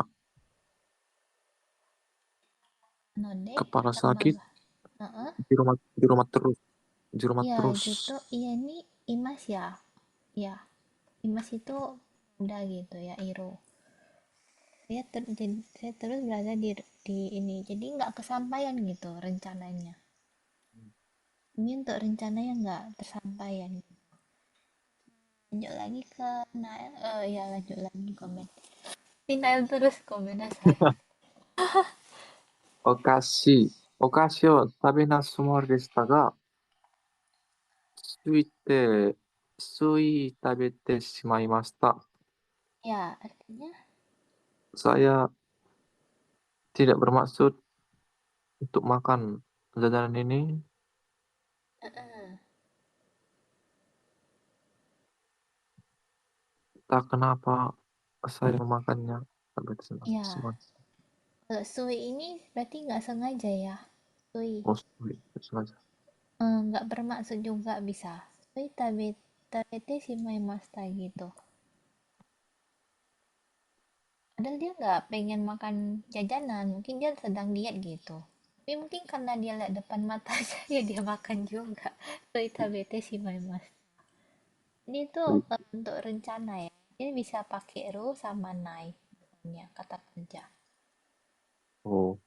Node kepala sakit tambah. Heeh. di rumah Ya, terus. Juto, iya ini Imas ya. Ya, Imas itu udah gitu ya, Iro. Saya terus berada di ini. Jadi nggak kesampaian gitu rencananya. Ini untuk rencananya nggak tersampaian. Lanjut lagi ke Nael. Ya lanjut lagi komen. Ini Nael terus komennya sorry. Okashi, Okashi o tabena sumori deshita ga suite, sui tabete shimaimashita. Ya, artinya Saya tidak bermaksud untuk makan jajanan ini. heeh. Tak kenapa saya memakannya. Tabete Ya, shimaimashita. kalau sui ini berarti nggak sengaja ya. Sui. Oh, sui, sengaja. Nggak bermaksud juga bisa. Sui tabete shimaimashita gitu. Padahal dia nggak pengen makan jajanan, mungkin dia sedang diet gitu. Tapi mungkin karena dia lihat depan matanya, ya dia makan juga. Sui tabete shimaimashita. Ini tuh Sui. untuk rencana ya. Ini bisa pakai ru sama nai. Misalnya kata kerja. Oh,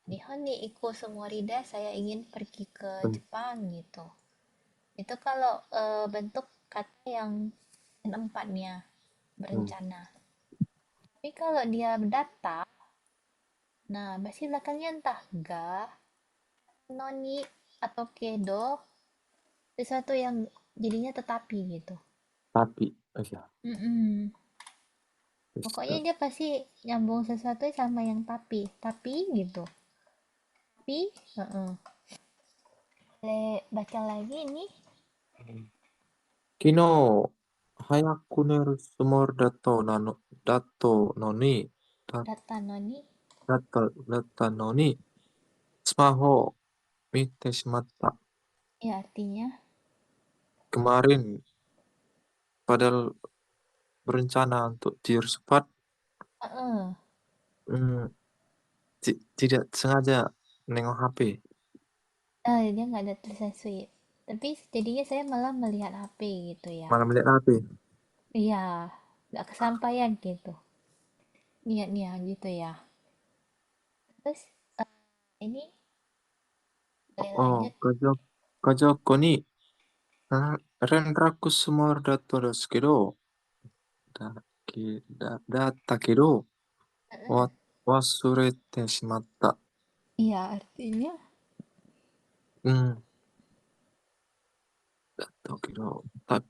Nihon ni iku sumorida, saya ingin pergi ke ben- Jepang gitu. Itu kalau bentuk kata yang empatnya hmm, berencana. Tapi kalau dia data, nah pasti belakangnya entah ga, noni, atau kedo, sesuatu yang jadinya tetapi gitu. tapi, ya, Mm-mm. Pokoknya bisa. dia pasti nyambung sesuatu sama yang tapi gitu. Tapi, boleh baca lagi nih, 昨日、早く寝るつもりだったのに、だ、data noni, だったのに、スマホを見てしまった。ya artinya, Kemarin, padahal berencana untuk tidur cepat, heeh, hmm, tidak sengaja nengok HP, dia nggak ada tulisan sweet. Tapi jadinya saya malah melihat HP gitu ya. malah melihat HP. Iya, nggak kesampaian gitu. Niatnya gitu ya. Terus, ini boleh Oh, lanjut. 家族に連絡してもらったんですけど、Heeh. 忘れてしまった。Iya, artinya, うん、だったけど、tapi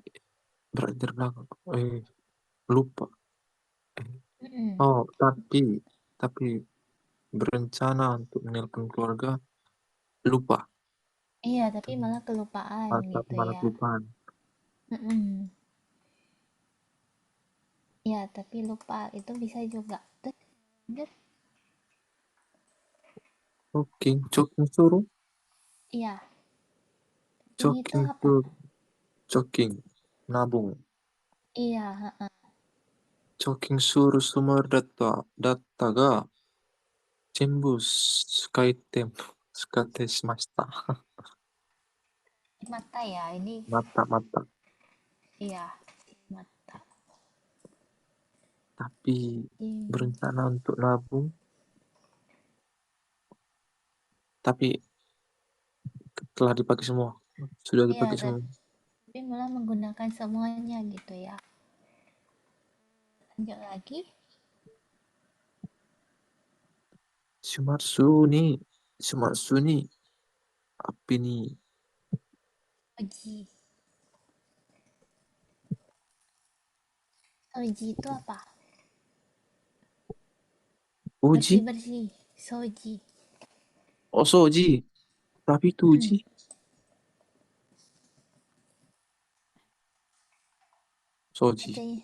berarti terbelakang. Lupa. Eh, mm-mm. Oh, tapi berencana untuk menelpon keluarga, lupa. Iya, tapi malah kelupaan Tapi gitu malah ya. kelupaan. Mm-mm. Iya, tapi lupa itu bisa juga. Terus lanjut. Jogging suruh, Iya, ini tuh jogging apa? suruh, jogging, nabung. Iya, heeh. Jogging suruh sumber dataが全部使ってしました。Mata ya, ini Mata-mata. iya, mata. Tapi Hmm. berencana untuk nabung, tapi telah dipakai semua. Sudah Iya, dipakai semua. tapi malah menggunakan semuanya gitu ya. Lanjut lagi. Shumatsu ni, Shumatsu ni, api ni, Soji. Soji itu apa? uji, Bersih-bersih. Soji. oh soji, tapi itu Mm-mm. uji, soji. Bacanya.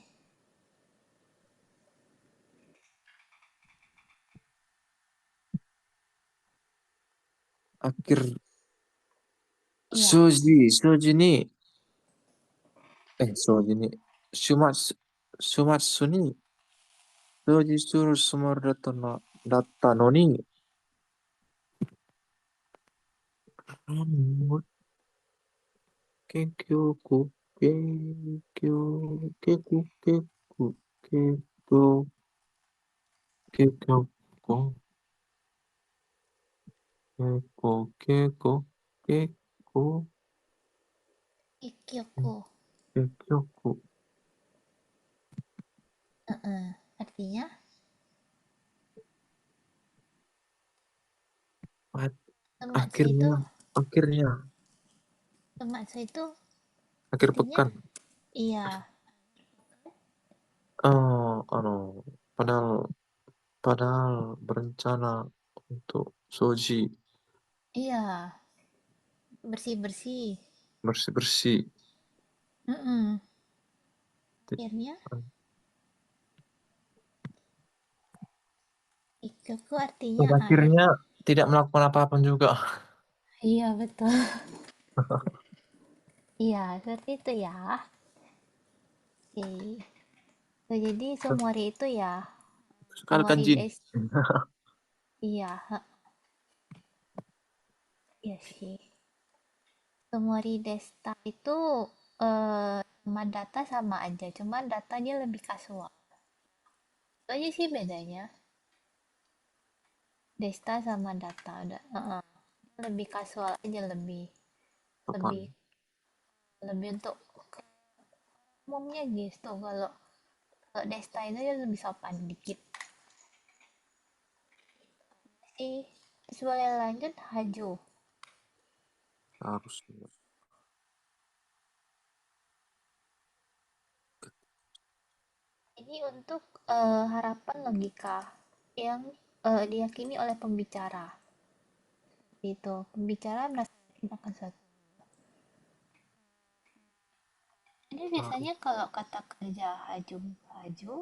Akhir Iya. soji ni, soji ni, Shumatsu, Shumatsu ni, soji suru sumber data no ni, 結局、結局、Ikyoko. 結局、Artinya, a- Somatsu itu akhirnya, akhirnya, Tomatsu itu akhir artinya pekan. iya, Padahal padahal berencana untuk soji iya, bersih-bersih. bersih-bersih. Mm-mm. Akhirnya ikuku artinya Dan akhirnya tidak melakukan apa-apa juga. iya betul. Iya, seperti itu ya. Oke. So, jadi Sumori itu ya, Sekali Sumori kanjin. Des. Iya, iya sih. Sumori Desta itu sama data sama aja, cuman datanya lebih kasual. Itu aja sih bedanya. Desta sama data udah. Lebih kasual aja lebih lebih Papan. lebih untuk umumnya gitu. Kalau Desta itu dia lebih sopan dikit. Terus boleh lanjut Haju. Harusnya. Ini untuk harapan logika yang diyakini oleh pembicara. Itu pembicara merasa yakin akan suatu. Ini Harus biasanya kalau kata kerja haju haju,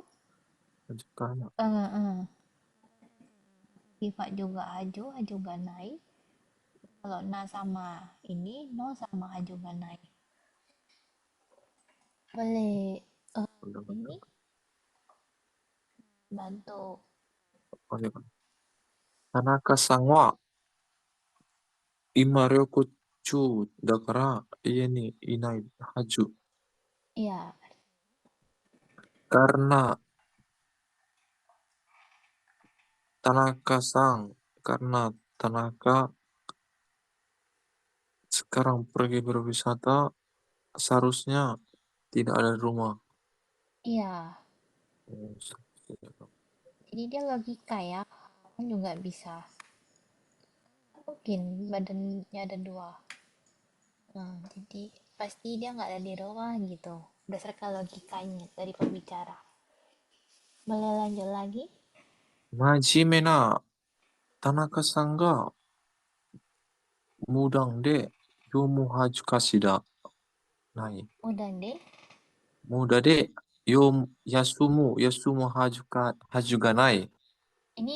ajukan. sifat juga haju haju ganai. Kalau na sama ini no sama haju ganai. Boleh ini Undang-undang. bantu. Oh, ya kan. Tanaka Sangwa Imaryokuchu Dakara iya nih inai haju. Ya, Karena Tanaka-sang, karena Tanaka sekarang pergi berwisata, seharusnya tidak ada di rumah. iya. Oh, Jadi dia logika ya. Kan juga bisa. Mungkin badannya ada dua. Jadi pasti dia nggak ada di rumah gitu. Berdasarkan logikanya dari pembicara. Boleh lanjut lagi? Majime na Tanaka-san ga mudang de yomu haju kasida nai. Udah deh. Muda de yasumu haju ga nai. Ini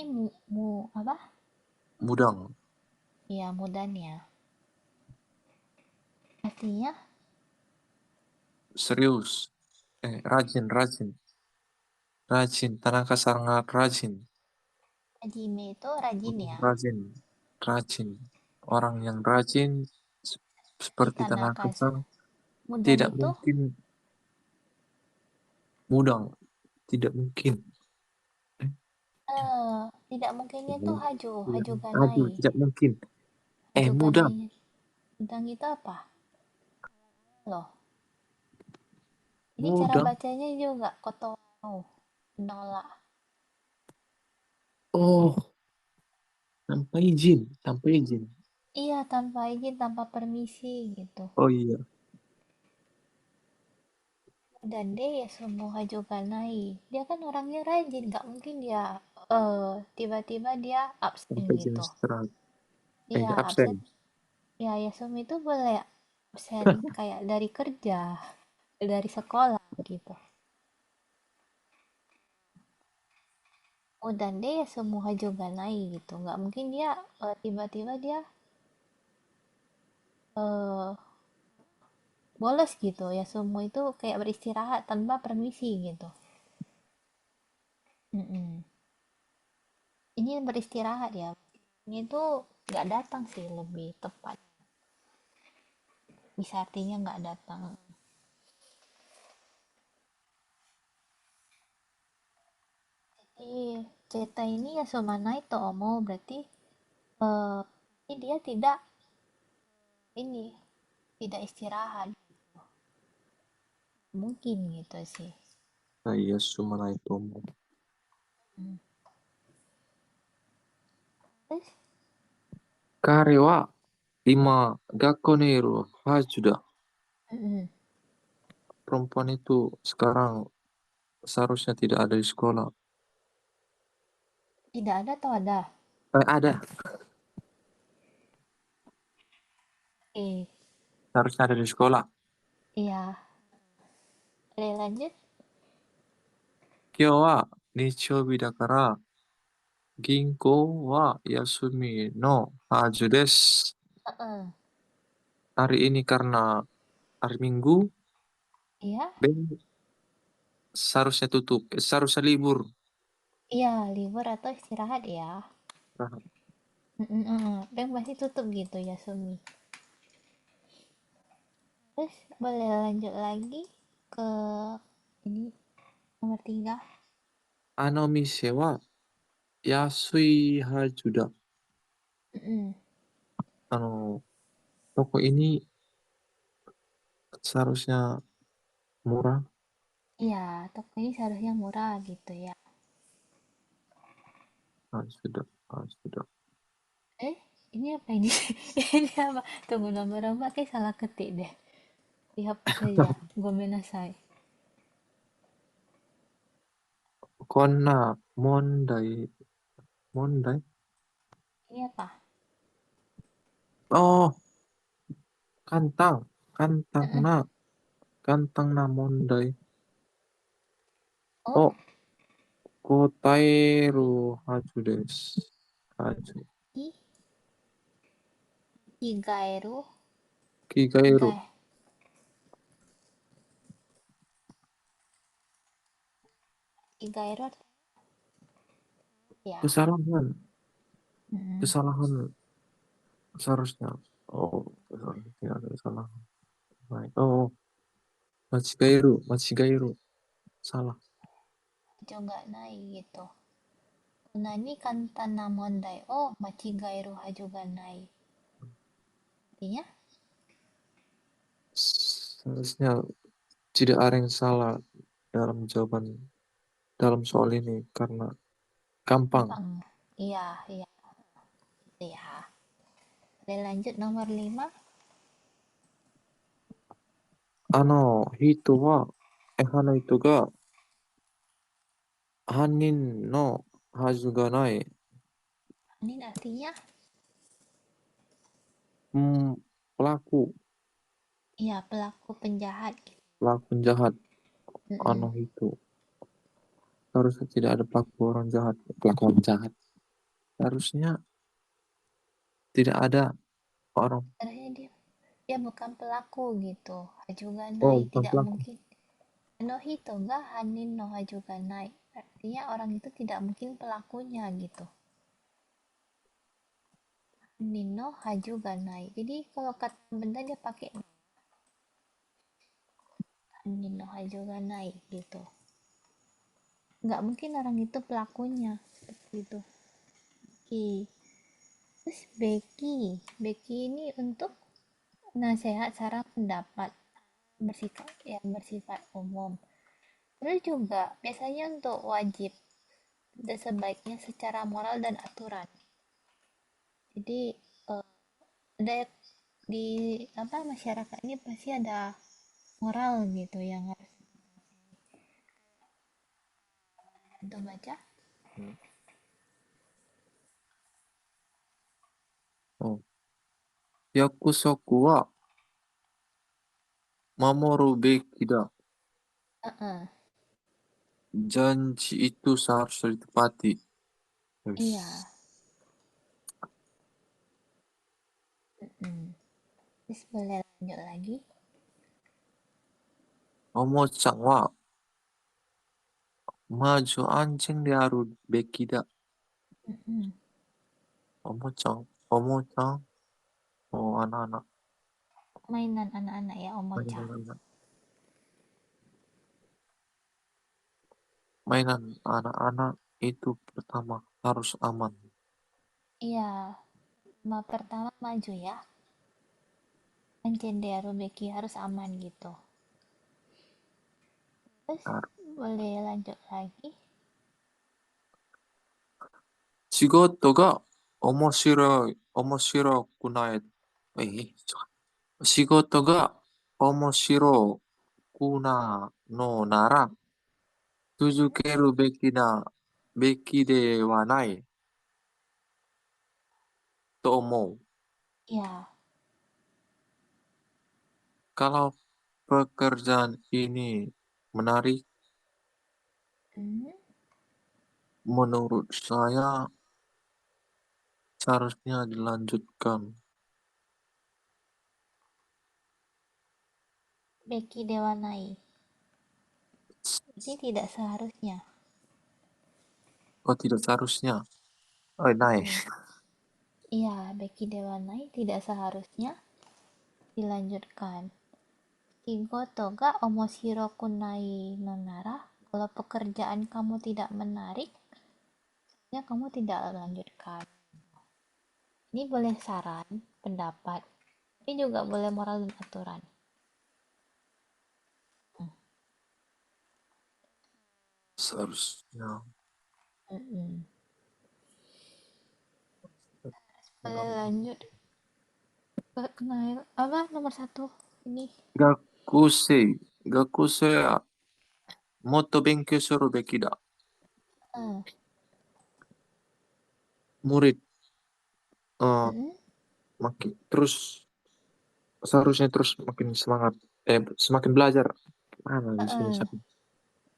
apa? Mudang Ya mudanya. Artinya serius. Rajin. Tanaka sangat rajin. Hajime itu rajin Orang ya. rajin. Rajin. Orang yang rajin Di seperti Tanaka. Tanaka-san Mudan tidak itu mungkin mudang. Tidak mungkin. tidak mungkinnya tuh Oh, haju. tidak, Haju aduh, ganai. tidak mungkin. Haju Mudang. ganai. Mudang itu apa? Loh. Ini cara Mudang. bacanya juga koto menolak. Oh, tanpa izin. Tanpa izin. Iya, tanpa izin, tanpa permisi gitu. Oh iya. Dan dia ya semua juga naik. Dia kan orangnya rajin, nggak mungkin dia tiba-tiba dia absen Tanpa izin gitu. istirahat. Iya, Absen. absen. Ya, Yasumi itu boleh absen kayak dari kerja, dari sekolah gitu. Oh, dan dia ya semua juga naik gitu. Nggak mungkin dia tiba-tiba dia eh bolos gitu. Ya semua itu kayak beristirahat tanpa permisi gitu. Mm-mm. Ini beristirahat ya. Ini tuh nggak datang sih lebih tepat. Bisa artinya nggak datang. Jadi cerita ini ya Sumanai Tomo berarti eh, ini dia tidak ini tidak istirahat mungkin gitu sih. Saya Sumanai Tomo. Hmm. Terus Karewa Lima Gakoneru Hajuda. Mm-mm. Perempuan itu sekarang seharusnya tidak ada di sekolah. Tidak ada atau ada? Ada. Eh, Seharusnya ada di sekolah. iya. Boleh lanjut? Kyo wa nichoubi dakara ginko wa yasumi no haju desu. Heeh. Hari ini karena hari Minggu, Iya? bank seharusnya tutup. Seharusnya libur. Iya, libur atau istirahat ya. Nah, Mm-mm. Bank pasti tutup gitu ya, Sumi. Terus boleh lanjut lagi ke ini nomor 3. ano mise wa yasui hajuda. Mm-mm. Ano, toko ini seharusnya murah. Iya, toko ini seharusnya murah gitu ya. Sudah, sudah. Eh, ini apa ini? Ini apa? Tunggu, nomor 4 kayak salah ketik deh. Dihapus saja. Gomenasai. Kona mondai, mondai. Ini apa? Oh, kantang, kantang Mm-mm. na, kantang na mondai. Oh, Oh, kotaeru haju desu. Haju. i Igairu. Kigairu. Igai. Igairu ya. Kesalahan, Mm-mm. kesalahan seharusnya. Oh, kesalahan. Tidak ada kesalahan. Baik. Oh, machigairu, machigairu. Salah. Juga naik gitu. Nani kanta namondai. Oh, machigairu hajuga nai. Artinya, Seharusnya tidak ada yang salah dalam jawaban dalam soal ini karena gampang. gampang. Iya, iya, iya. Boleh lanjut nomor 5. Hito wa, hana itu ga hanin no hazu ga nai. Ini artinya, Hmm, pelaku, iya pelaku penjahat gitu. pelaku jahat. Mm-mm. Itu harusnya tidak ada pelaku orang jahat, pelaku orang jahat. Harusnya tidak ada orang. Harusnya dia bukan pelaku gitu. Hajuga Oh, nai bukan tidak pelaku. mungkin. No hito ga hanin no hajuga nai. Artinya orang itu tidak mungkin pelakunya gitu. Hanin no hajuga nai. Jadi kalau kata benda dia pakai hanin no hajuga nai gitu. Nggak mungkin orang itu pelakunya seperti itu. Oke. Terus Becky ini untuk nasihat saran pendapat bersifat umum. Terus juga biasanya untuk wajib dan sebaiknya secara moral dan aturan. Jadi ada di apa masyarakat ini pasti ada moral gitu yang harus untuk baca. Oh. Yakusoku wa mamoru beki da. Uh-uh. Janji itu seharusnya ditepati. Yes. Iya. Mm-mm. Terus boleh lanjut lagi. Omo-chan wa maju anjing de aru beki da. Mm-mm. Omo-chan, Omo-chan. Oh, anak-anak. Mainan anak-anak ya omocha. Mainan mainan anak-anak itu pertama harus aman. Iya, pertama maju ya. Anjender Becky harus aman gitu. Terus Nah, boleh lanjut lagi. Shigoto ga omoshiroi, omoshiroku nai. 仕事が面白くなのなら続けるべきではないと思う。Ya. Kalau pekerjaan ini menarik, Hmm. menurut saya seharusnya dilanjutkan. Beki Dewanai. Ini tidak seharusnya. Oh, tidak seharusnya. Oh, naik. Mm-mm. Iya, Beki Dewanai tidak seharusnya dilanjutkan. Igo toga omoshiro kunai nonara. Kalau pekerjaan kamu tidak menarik, ya kamu tidak lanjutkan. Ini boleh saran, pendapat. Ini juga boleh moral dan aturan. Seharusnya. Mm-mm. Boleh lanjut ke kenal apa nomor satu ini. 学生、学生はもっと勉強するべきだ。Hmm. Murid eh, Mm-mm. makin terus seharusnya terus makin semangat, semakin belajar. Mana bisa Uh-uh. bisa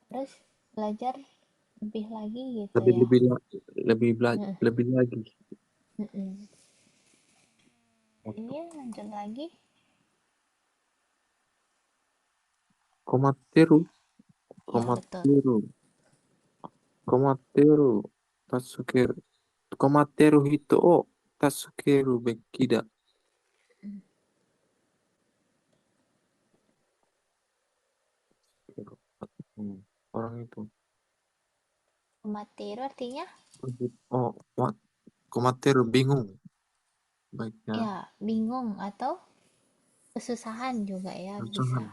Terus belajar lebih lagi gitu lebih ya. lebih lebih Mm. lebih lagi. Mm-mm. Ini lanjut lagi. Komateru, Ya betul. komateru, komateru, tatsukeru, komateru hito o tatsukeru beki da. Hmm, orang itu. Materi artinya Oh, komateru bingung. Baiknya ya bingung atau kesusahan juga ya bisa. jangan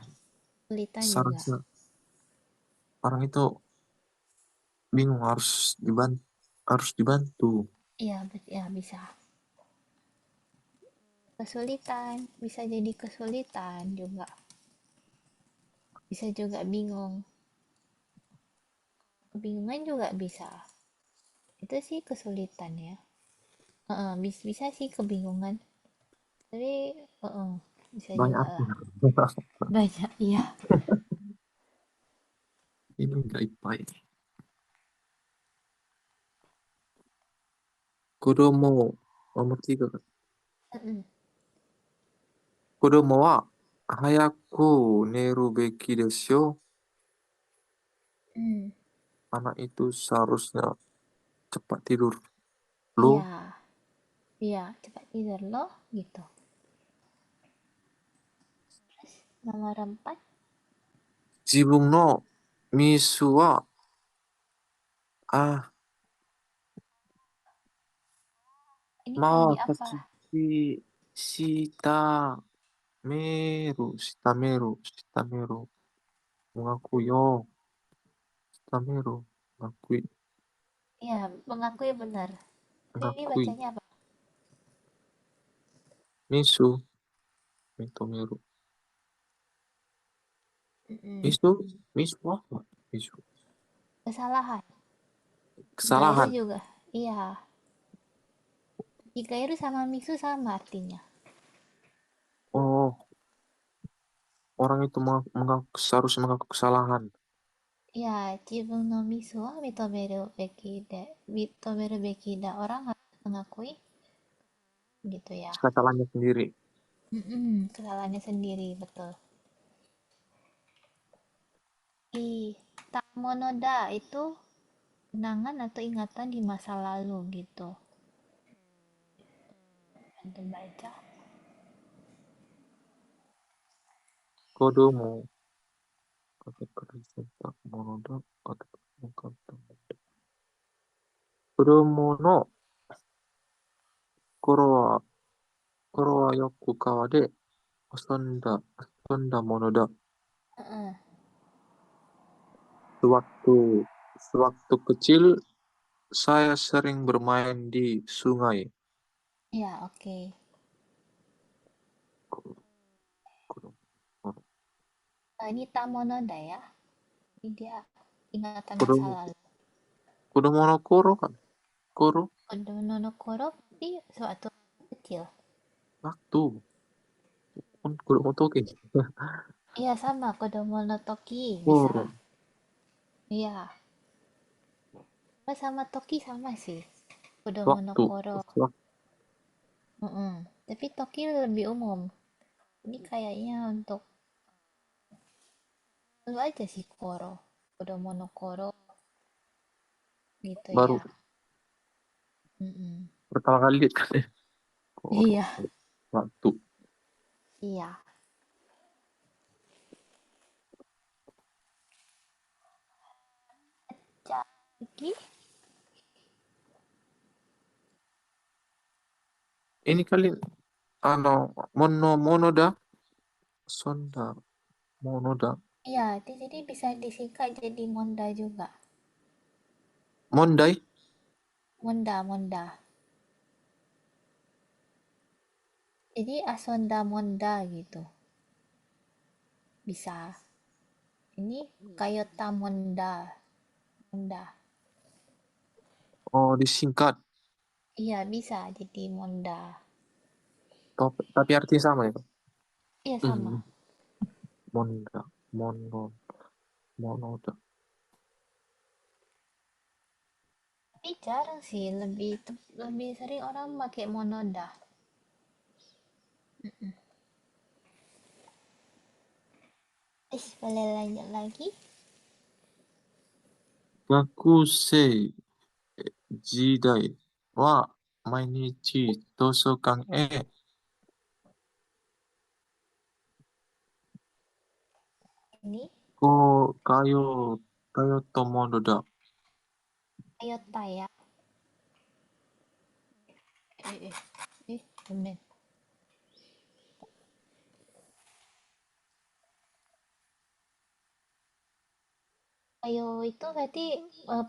Kesulitan juga. seharusnya orang itu bingung harus dibantu. Iya, ya bisa. Kesulitan, bisa jadi kesulitan juga. Bisa juga bingung. Kebingungan juga bisa. Itu sih kesulitan ya. Bisa sih kebingungan. Tapi bisa Banyak juga lah. artinya. Banyak, iya. Ini enggak ipai. Kodomo nomor 3. Mm-mm. Kodomo wa hayaku neru beki desu yo. Hmm. Anak itu seharusnya cepat tidur. Lo, Iya, iya, cepat tidur loh, gitu. Terus nomor 4, jibun no misu wa, ah, ini mau kanji apa? tatsuki shita shita meru, mengakui yo, shita meru, mengakui, Iya, mengakui benar. Tapi ini mengakui, bacanya apa? misu, mitomeru, Mm-mm. misu, misu apa? Misu, Kesalahan. Gairu kesalahan. juga. Iya, Gairu sama Misu sama artinya. Oh, orang itu seharusnya mengaku kesalahan. Ya, Jibun no Misu wa mitomeru beki da. Orang harus mengakui gitu ya. Kesalahannya sendiri. Kesalahannya sendiri, betul. Tamonoda itu kenangan atau ingatan di masa lalu gitu. Untuk baca. Kodomo, kata kerja tak monoda, kata kata Kodomo no koro wa, koro wa yoku kawa de asonda mono da. Heeh. Sewaktu sewaktu kecil saya sering bermain di sungai. Ya, oke. Ini Tamonoda ya. Ini dia ingatan Kudo, masa lalu. kudo monokoro kan? Koro, Kodo Nonokoro tapi suatu kecil. waktu. Kan kudo motoki. Iya sama, Kodo Monotoki bisa. Koro, Iya, sama Toki sama sih. Kodo waktu. Monokoro. Mm-mm. Tapi Toki lebih umum. Ini kayaknya untuk lu aja sih Koro. Kodo Monokoro gitu ya. Baru Mm-mm. pertama kali lihat kan ya. Koro, Iya, waktu. iya. Lagi, Ini kali, ano, monoda, sonda, monoda, iya, di sini bisa disingkat jadi Monda juga. mondai, Monda, Monda. Jadi Asonda Monda gitu. Bisa. Ini Kayota Monda. Monda. oh disingkat. Iya, bisa jadi Monda. Tapi artinya sama ya. Iya, sama. Hmm. Monda, mono, monoda. Tapi jarang sih, lebih sering orang pakai Monoda. Boleh lanjut lagi? Gakusei jidai wa mainichi tosokan Ini ko kayo kayo tomonoda. Kayota ya. Eh, eh, bener. Ayo itu berarti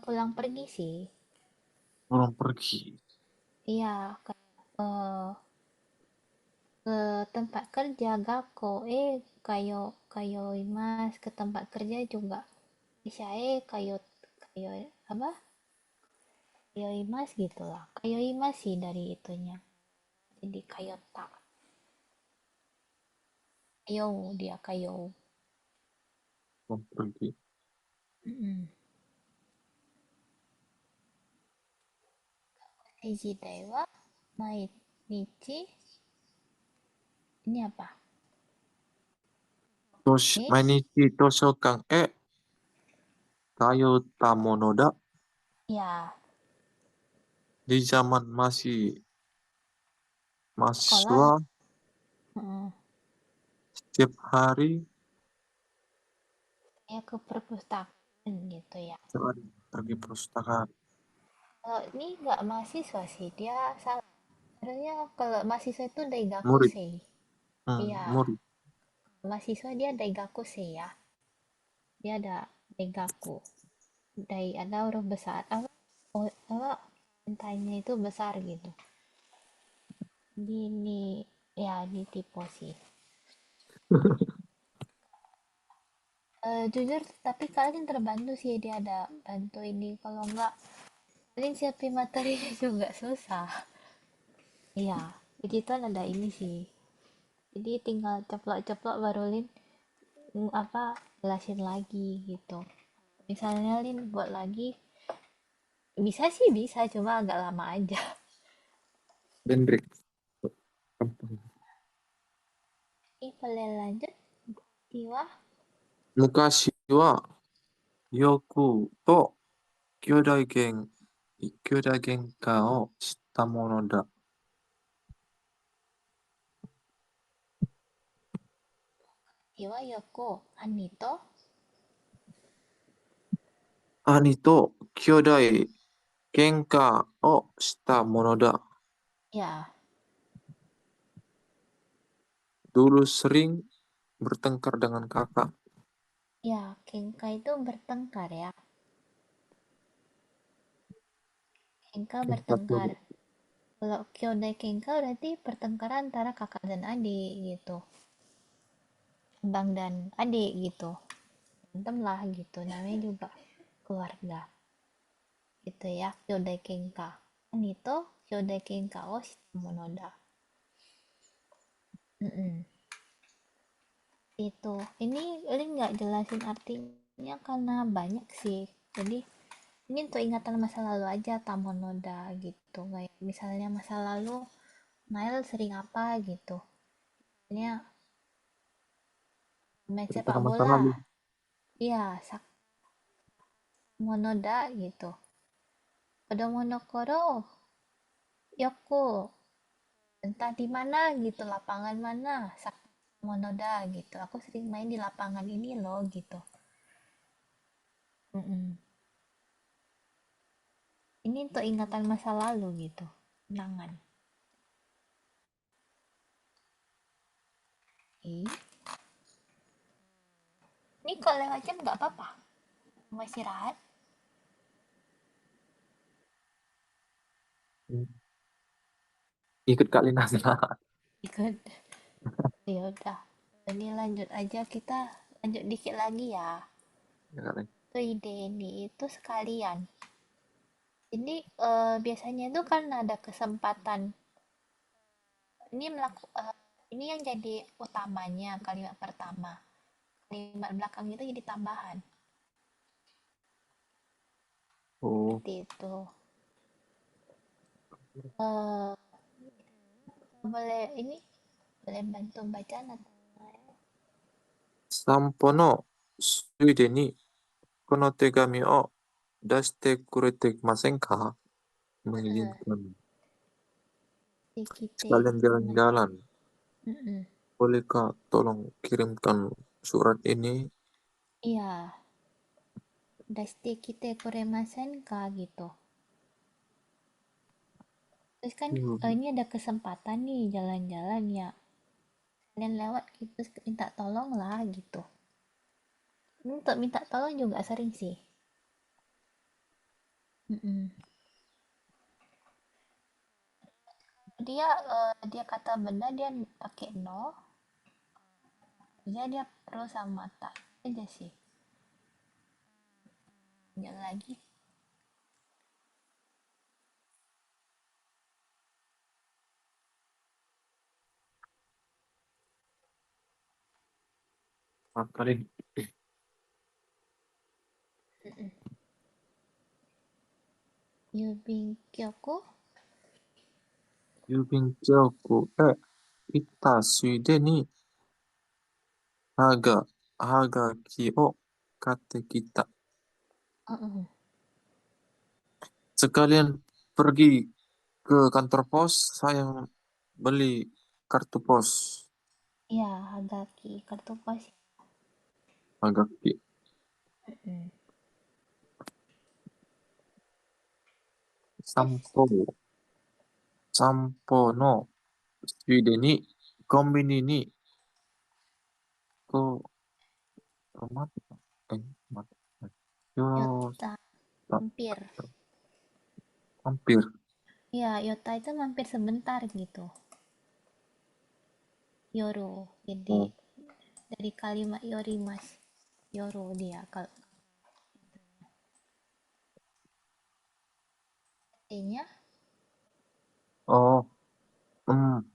pulang pergi sih. Orang pergi. Iya, eh, ke tempat kerja gako kayo kayo imas ke tempat kerja juga bisa kayo kayo apa kayo imas gitulah kayo imas sih dari itunya jadi kayota kayo dia kayo. Orang pergi. Mm-mm. Eiji wa mainichi ini apa eh Mainichi tosokan kayo tamonoda. ya Di zaman masih sekolah. mahasiswa, Mm-mm. setiap hari Ya ke perpustakaan gitu ya. jalan pergi perpustakaan. Kalau ini nggak mahasiswa sih, dia salah. Sebenarnya kalau mahasiswa itu Murid, Daigakuse. Iya, murid. mahasiswa dia Daigakuse ya. Dia ada Daigaku. Ada huruf besar. Apa? Intainya itu besar gitu. Ini ya di tipe sih. Jujur, tapi kalian terbantu sih dia ada bantu ini. Kalau nggak, kalian siapin materinya juga susah. Iya, digital ada ini sih. Jadi tinggal ceplok-ceplok baru Lin apa jelasin lagi gitu. Misalnya Lin buat lagi bisa sih bisa cuma agak lama aja. Dendrik. Ini boleh lanjut Tiwa. Mukashi wa yoku to kyodai genka o shita mono da. Tiwa Yoko Anito Ani to kyodai genka o shita mono da. ya Dulu sering bertengkar dengan kakak. ya Kenka itu bertengkar ya. Kenka Genka bertengkar. to Kalau Kyodai Kenka berarti pertengkaran antara kakak dan adik gitu. abang dan adik gitu, berantem lah gitu, namanya juga keluarga gitu ya. Kyodai kenka kan itu, kyodai kenka o shita monoda. Mm-mm. Itu ini Lin nggak jelasin artinya karena banyak sih, jadi ini untuk ingatan masa lalu aja, tamonoda gitu, kayak misalnya masa lalu Nail sering apa gitu, ini main sepak Ceritakan masa bola, lalu. iya monoda gitu. Kodomonokoro Yoko, entah di mana gitu, lapangan mana, monoda gitu. Aku sering main di lapangan ini loh gitu. Mm-mm. Ini untuk ingatan masa lalu gitu, kenangan. Ih, ini kalau lewat jam nggak apa-apa, mau istirahat. Hmm. Ikut Kak Lina. Ikut. Ya udah, ini lanjut aja, kita lanjut dikit lagi ya. Ya, Kak Lina. Tuh ide ini itu sekalian. Jadi biasanya itu kan ada kesempatan ini ini yang jadi utamanya kalimat pertama. Kalimat belakang itu jadi tambahan. Oh, Seperti itu. Eh boleh ini boleh bantu bacaan atau Sampo no suide ni kono tegami o dashite kurete kimasen ka? Mengizinkan dikite sekalian mas. jalan-jalan. Mm-mm. Boleh Kak tolong kirimkan surat ini? Iya, daste kite kuremasen ka gitu. Terus kan Hmm. ini ada kesempatan nih jalan-jalan ya. Kalian lewat gitu terus minta tolong lah gitu. Ini untuk minta tolong juga sering sih. Mm-mm. Dia kata benda dia pakai no, dia perlu sama tak aja sih. Lanjut lagi. Apa nih? Yubin Kyoko. Yubin kyoku ita suide ni haga hagaki o kate kita. Uh-uh. Sekalian pergi ke kantor pos, saya beli kartu pos. Iya, Hagaki kartu pos. Hagaki. Mm-mm. Terus, Sampo. Sampo no suide ni kombini ni ko mata. Mata. Yo, Yota tak, mampir. hampir. Iya, Yota itu mampir sebentar gitu. Yoro. Jadi Oh, dari kalimat Yorimas. Yoro dia kalau artinya oh, hmm,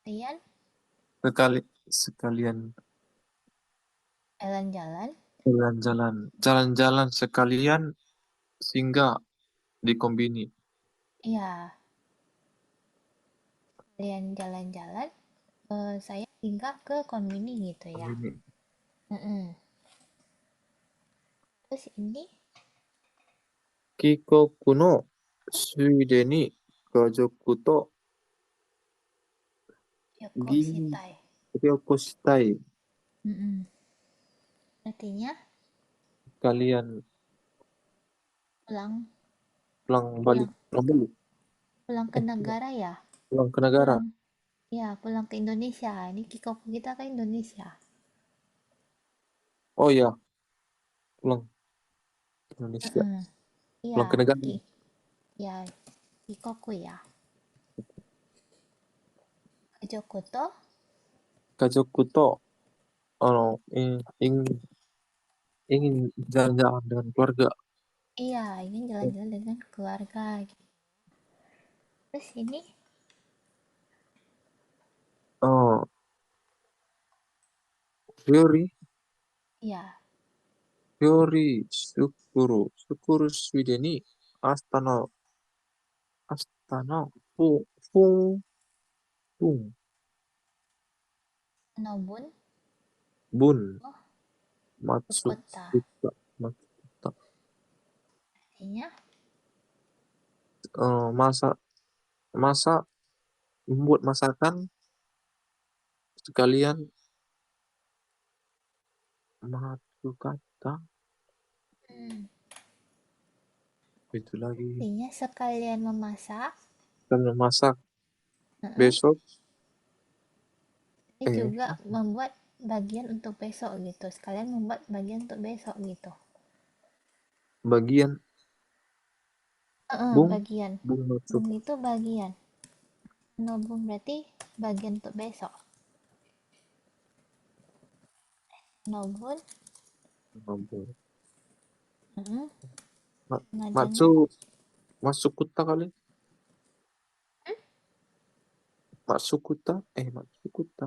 kalian sekali sekalian jalan-jalan. jalan-jalan, jalan-jalan sekalian singgah di kombini. Iya, kalian jalan-jalan. Saya singgah ke konbini gitu ya. Kombini. Mm-mm. Terus ini Kikoku no suide ni gajoku to Yoko gi Shitai. ryoko shitai. Mm-mm. Artinya Kalian pulang pulang balik, pulang pulang balik, pulang ke negara ya. pulang ke negara. Pulang ya, pulang ke Indonesia. Ini kikoku kita ke Indonesia. Oh ya, pulang ke Indonesia, Mm-mm. Iya, pulang ke negara. ya kikoku ya. Joko to Gajoku to Oh, ingin jalan-jalan dengan keluarga. Iya, ingin jalan-jalan dengan keluarga gitu. Terus ini, Oh, Fiori, ya, Syukuru Swideni, Astana, Astana, Fung, Fung, Nobun, Bun, oh, Sukota. Matsukuta, Matsukuta. Artinya, Masak, masak, membuat masakan sekalian Matsukata, hmm, itu lagi. artinya sekalian memasak, Dan memasak heeh, besok, ini juga membuat bagian untuk besok gitu. Sekalian membuat bagian untuk besok gitu. bagian, Heeh, bung, bagian. bung Bung Matsukuta, itu bagian. Nobung berarti bagian untuk besok. Nobun, bung. heeh, Ma- sama Matsu, dengan Matsukuta kali, Matsukuta.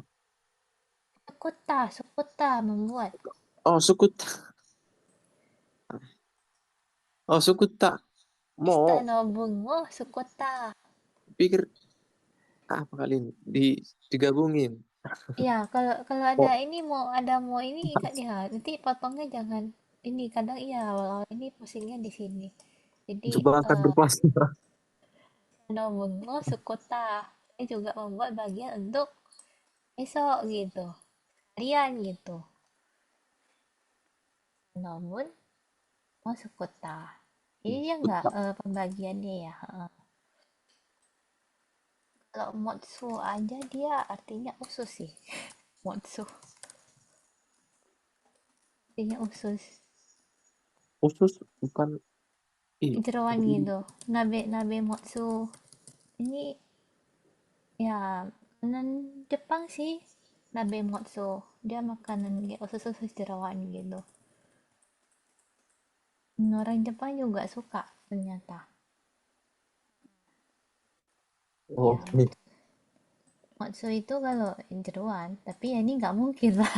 Sukuta, Sukuta membuat. Oh, Sukuta. Oh, Sukuta. Ista Mau Nobung, oh Sukuta. pikir apa kali ini? Digabungin. Iya, kalau kalau ada Oh, ini mau ini Kak dia, nanti potongnya jangan ini kadang iya awal-awal ini pusingnya di sini. Jadi jebakan berplastik. no bungo sukota ini juga membuat bagian untuk besok gitu. Kalian gitu. Namun mau sukota. Ini dia enggak Sukuta. pembagiannya ya. Kalau motsu aja dia artinya usus sih. Motsu artinya usus. Usus bukan i. Jeroan gitu. Nabe nabe motsu. Ini ya, makanan Jepang sih. Nabe motsu. Dia makanan kayak usus-usus jeroan gitu. Orang Jepang juga suka ternyata. Ya, Oke. motsu itu kalau jeroan, tapi ya ini nggak mungkin lah.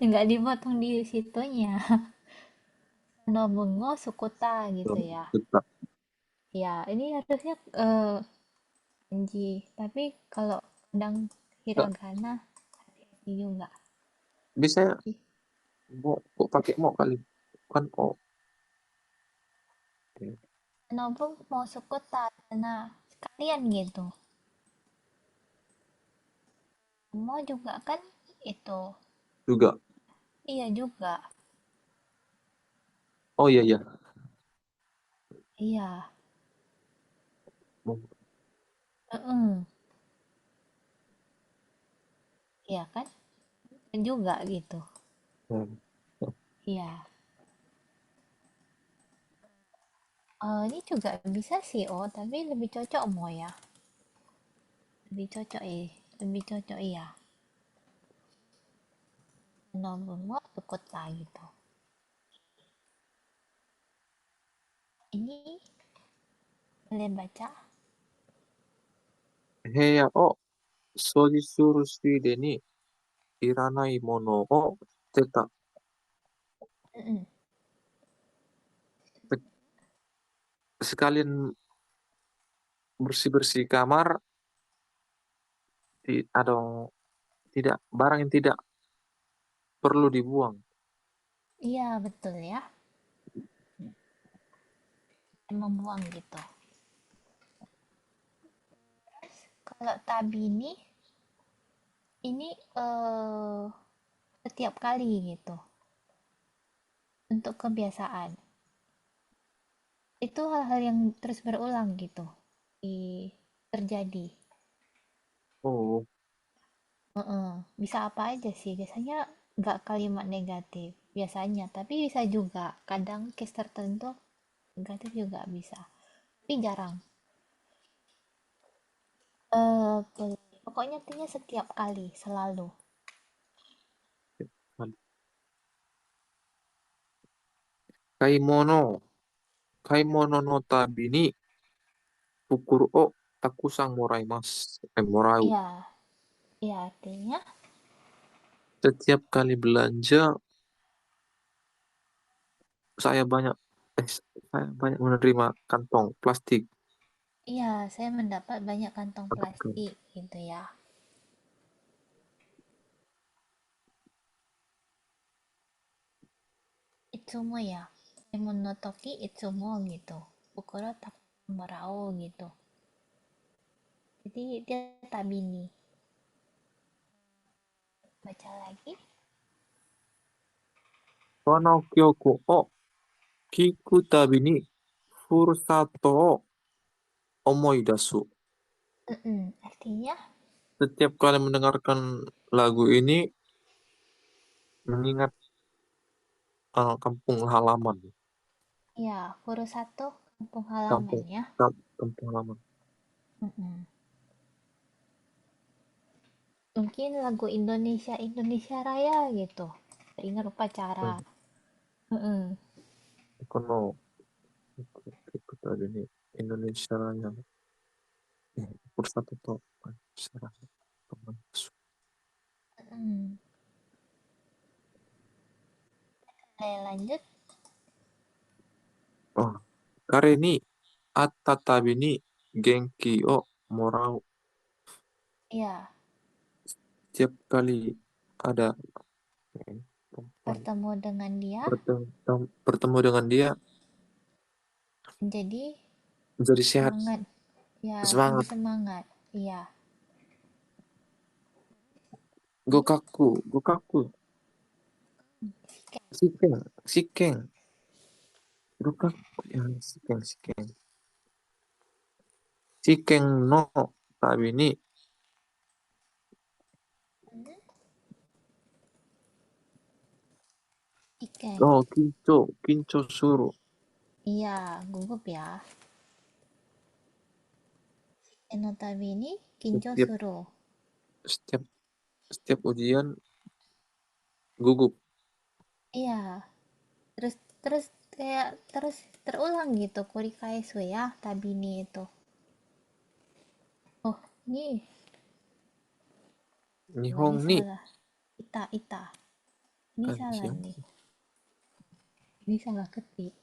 Nggak dipotong di situnya. Nobungo sukuta gitu ya. Sukuta. Ya, ini harusnya kanji. Tapi kalau kadang Nggak, hiragana, hati-hati juga. bisa mau kok pakai mau kali. Kan oh. Oke. Nobung mau sukuta, nah sekalian gitu. Mau juga kan itu. Juga. Iya juga. Oh iya iya. Iya. Mau. Heeh. Iya kan? Dan juga gitu. Hmm. Iya. Ini juga bisa sih, oh, tapi lebih cocok mau ya. Lebih cocok lebih cocok iya. Nomor mau kota gitu. Ini boleh baca? Heya o sojitsuru suide ni iranai mono o teta. Mm-mm. Sekalian bersih-bersih kamar, ada tidak barang yang tidak perlu dibuang. Iya betul ya. Membuang gitu. Kalau tabini ini setiap kali gitu. Untuk kebiasaan. Itu hal-hal yang terus berulang gitu. Terjadi. Oh, Heeh. Bisa apa aja sih, biasanya nggak kalimat negatif, biasanya, tapi bisa juga, kadang case tertentu negatif juga bisa, tapi jarang. Pokoknya intinya setiap kali, selalu. Kaimono. Kaimono no tabi ni pukuru o takusang moraimasu. Morau. Iya, iya artinya Setiap kali belanja, saya banyak eh, saya banyak menerima kantong plastik. iya, saya mendapat banyak kantong Oke. plastik gitu ya. Itsumo ya. Lemon no toki itsumo gitu. Pukuro tak morao gitu. Jadi dia tabini. Baca lagi. Kono kyoku o kiku tabi ni furusato o omoidasu. Artinya Setiap kali mendengarkan lagu ini, mengingat kampung halaman. ya Furusato kampung Kampung, halamannya. kampung halaman. Mm-mm. Mungkin lagu Indonesia Indonesia Raya gitu. Ingat upacara. Hmm. Mm-mm. Kono kiku tabi ni Indonesia yang furusato to omoidasu. Mm. Lanjut. Oh, kare ni atta tabi ni genki o morau. Ya, Setiap kali ada perempuan bertemu dengan dia bertemu dengan dia, menjadi menjadi sehat, semangat. Ya, jadi semangat. semangat. Iya. Ini Gokaku, gokaku, sikeng, sikeng, gokaku, ya, sikeng, sikeng. Sikeng no tabi ni, ikan. oh, kinco, kinco suru. Iya, gugup ya. Enotabini kinjo Setiap, suro. setiap, setiap ujian gugup. Iya, terus terus kayak terus terulang gitu kurikaesu ya tabini itu. Oh, ini lagi Nihong ni, salah. Ita ita. Ini salah siapa? nih. Ini salah ketik.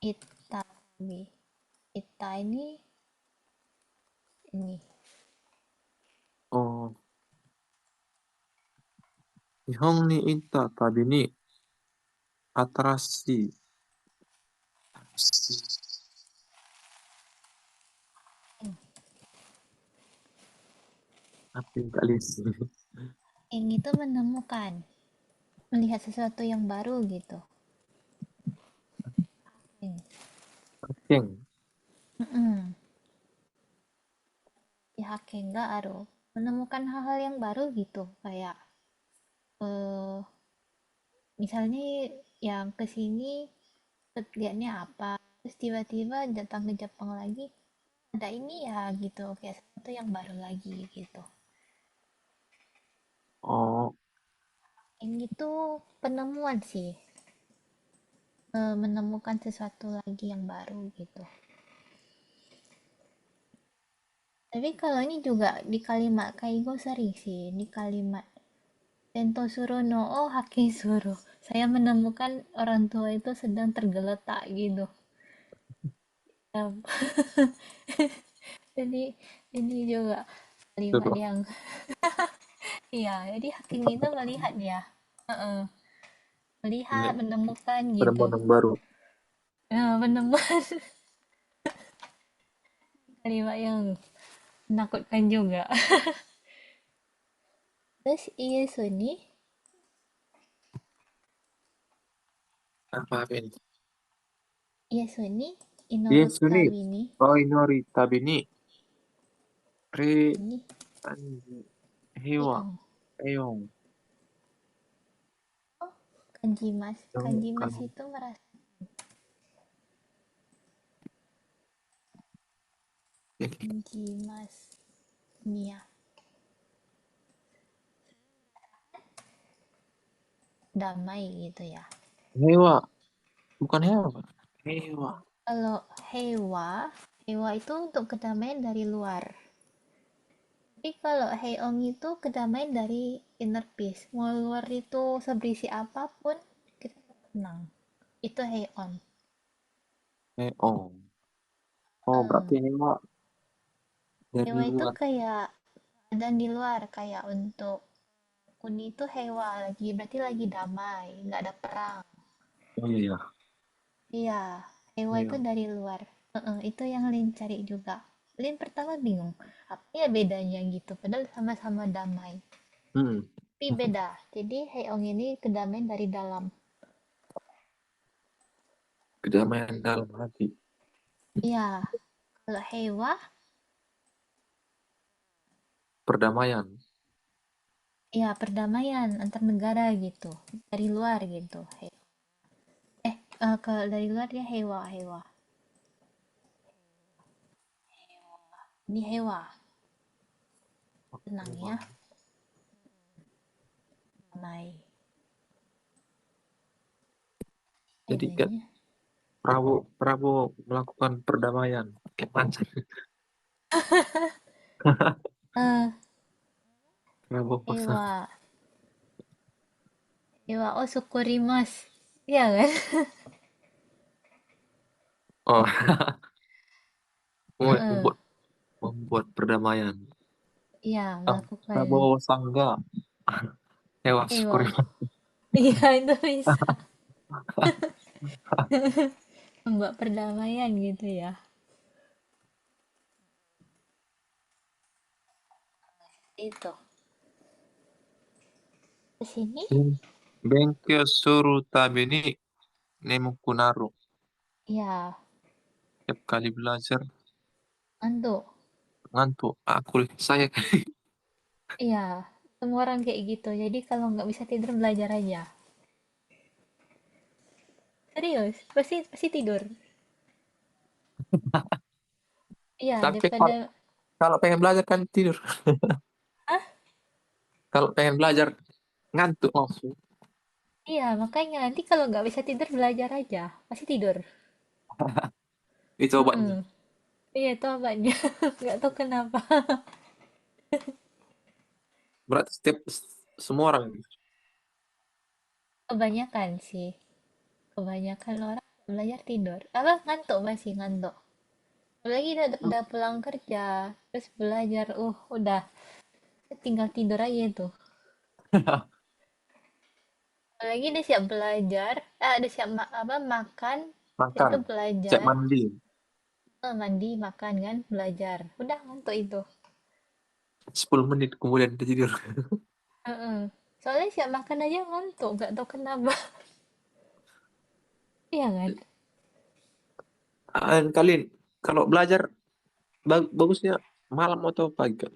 Ita tabi. Ita ini. Oh, Nihong ni ita tabi ni atarashi. Apa yang kali sih? Yang itu menemukan, melihat sesuatu yang baru gitu. Hmm. Keng. Mm-mm. Pihak enggak aru menemukan hal-hal yang baru gitu kayak eh misalnya yang kesini lihatnya apa terus tiba-tiba datang ke Jepang lagi ada ini ya gitu kayak sesuatu yang baru lagi gitu Oh, yang itu penemuan sih menemukan sesuatu lagi yang baru gitu tapi kalau ini juga di kalimat kaigo sering sih di kalimat Tento suro no o haki suro saya menemukan orang tua itu sedang tergeletak gitu. Jadi ini juga kalimat suruh yang iya, jadi hakim itu melihat ya. Heeh. ini Melihat, menemukan gitu. penemuan yang baru. Menemukan kalimat yang menakutkan juga. Terus iya Suni, Apa ini? iya Suni, Inoru Yesu ni, Tabini, oh inori tabi ni, re ini anji, hewa, Iong. eong, Oh, Kanjimas. yang Kanjimas kan, itu merasa Kanjimas Nia. Damai gitu ya. Hewa, bukan hewa, Pak. Hewa. Kalau hewa, hewa itu untuk kedamaian dari luar. Tapi kalau Heong itu kedamaian dari inner peace. Mau luar itu seberisi apapun, kita tetap tenang. Itu Heon. Oh. Oh, berarti hewa dari Hewa itu luar. kayak dan di luar, kayak untuk Kuni itu hewa lagi, berarti lagi damai, nggak ada perang. Oh iya, iya. Iya, hewa itu Hewa. dari luar. Itu yang Lin cari juga. Lin pertama bingung, apa ya bedanya gitu, padahal sama-sama damai. Hmm. Tapi beda, jadi Heong ini kedamaian dari dalam. Kedamaian dalam hati. Iya, kalau hewa, Perdamaian. ya perdamaian antar negara gitu, dari luar gitu. Kalau dari luar dia hewa, hewa. Ini hewa, tenang Hewa. ya, damai. Jadi kan Bedanya. Prabowo melakukan perdamaian. Kayak pacar. Eh, Prabowo pasang. hewa, hewa, oh syukurimas. Iya kan? Oh, Heeh. membuat perdamaian. Iya, Ah, melakukan Prabowo Sangga. Hewa hewa. syukur. Iya, itu bisa membuat perdamaian gitu ya. Itu. Ke sini, Benkyo suru tabini nemu kunaro. ya, Tiap kali belajar ngantuk. ngantuk. Saya Iya, semua orang kayak gitu. Jadi kalau nggak bisa tidur belajar aja. Serius, pasti pasti tidur. Iya, tapi daripada kalau pengen belajar kan tidur. ah, Kalau pengen belajar ngantuk langsung. iya makanya nanti kalau nggak bisa tidur belajar aja, pasti tidur. Itu obatnya. Heeh. Iya, itu obatnya. Nggak tahu kenapa. Berarti semua orang. Kebanyakan sih, kebanyakan orang belajar tidur. Apa ngantuk masih ngantuk. Apalagi udah pulang kerja, terus belajar, udah tinggal tidur aja tuh. Apalagi udah siap belajar, udah siap apa makan, Makan. itu Cek belajar, mandi. mandi, makan kan, belajar. Udah ngantuk itu. 10 menit kemudian dia tidur. Heeh. Soalnya siap makan aja ngantuk, nggak tahu kenapa. Iya kan? Kalian kalau belajar bagusnya malam atau pagi, Kak?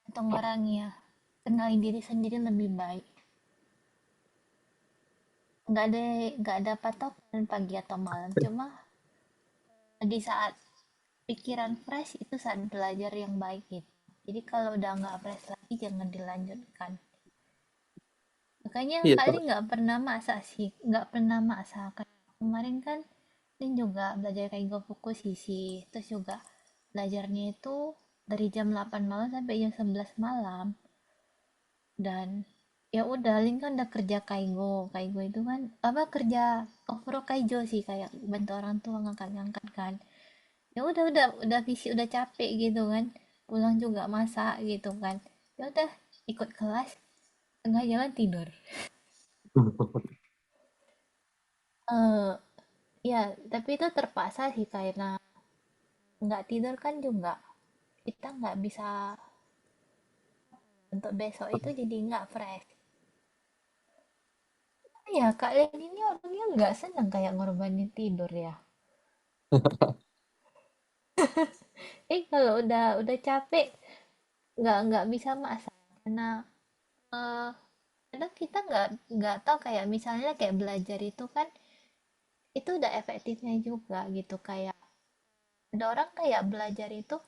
Untung orangnya kenali diri sendiri lebih baik. Nggak ada nggak ada patokan pagi atau malam. Cuma di saat pikiran fresh itu saat belajar yang baik gitu. Jadi kalau udah nggak fresh lagi jangan dilanjutkan. Makanya Iya, kali nggak pernah masak sih, nggak pernah masak. Kemarin kan ini juga belajar kayak Gofuku sisi, terus juga belajarnya itu dari jam 8 malam sampai jam 11 malam. Dan ya udah, Lin kan udah kerja kaigo. Kaigo itu kan apa kerja ofuro kaijo sih kayak bantu orang tua ngangkat-ngangkat kan. Ya udah visi udah capek gitu kan. Pulang juga masak gitu kan. Ya udah ikut kelas, tengah jalan tidur. Eh ya, tapi itu terpaksa sih karena nggak tidur kan juga kita nggak bisa untuk besok itu jadi nggak fresh. Ya Kak Len ini orangnya nggak senang kayak ngorbanin tidur ya. Kalau udah capek nggak bisa masak karena eh, kadang kita nggak tahu kayak misalnya kayak belajar itu kan itu udah efektifnya juga gitu kayak ada orang kayak belajar itu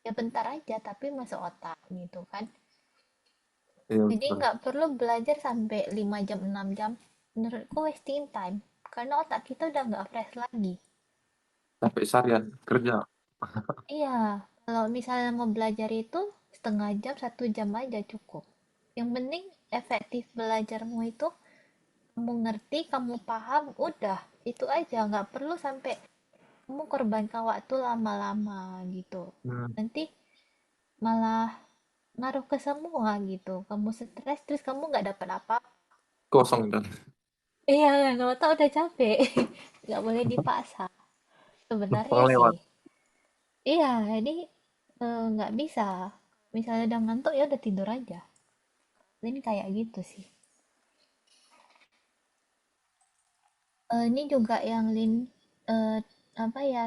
ya bentar aja tapi masuk otak gitu kan. Iya, Jadi betul. nggak perlu belajar sampai 5 jam 6 jam. menurutku wasting time. Karena otak kita udah nggak fresh lagi. Capek seharian kerja. Iya, kalau misalnya mau belajar itu setengah jam, 1 jam aja cukup. Yang penting efektif belajarmu itu kamu ngerti, kamu paham, udah. Itu aja, nggak perlu sampai kamu korbankan waktu lama-lama gitu. Hmm, Nanti malah ngaruh ke semua gitu. Kamu stres, terus kamu nggak dapat apa. kosong dan Iya, nggak tahu udah capek. Nggak boleh dipaksa. Sebenarnya numpang sih. lewat. Iya, jadi nggak bisa. Misalnya udah ngantuk ya udah tidur aja. Ini kayak gitu sih. Ini juga yang eh, apa ya,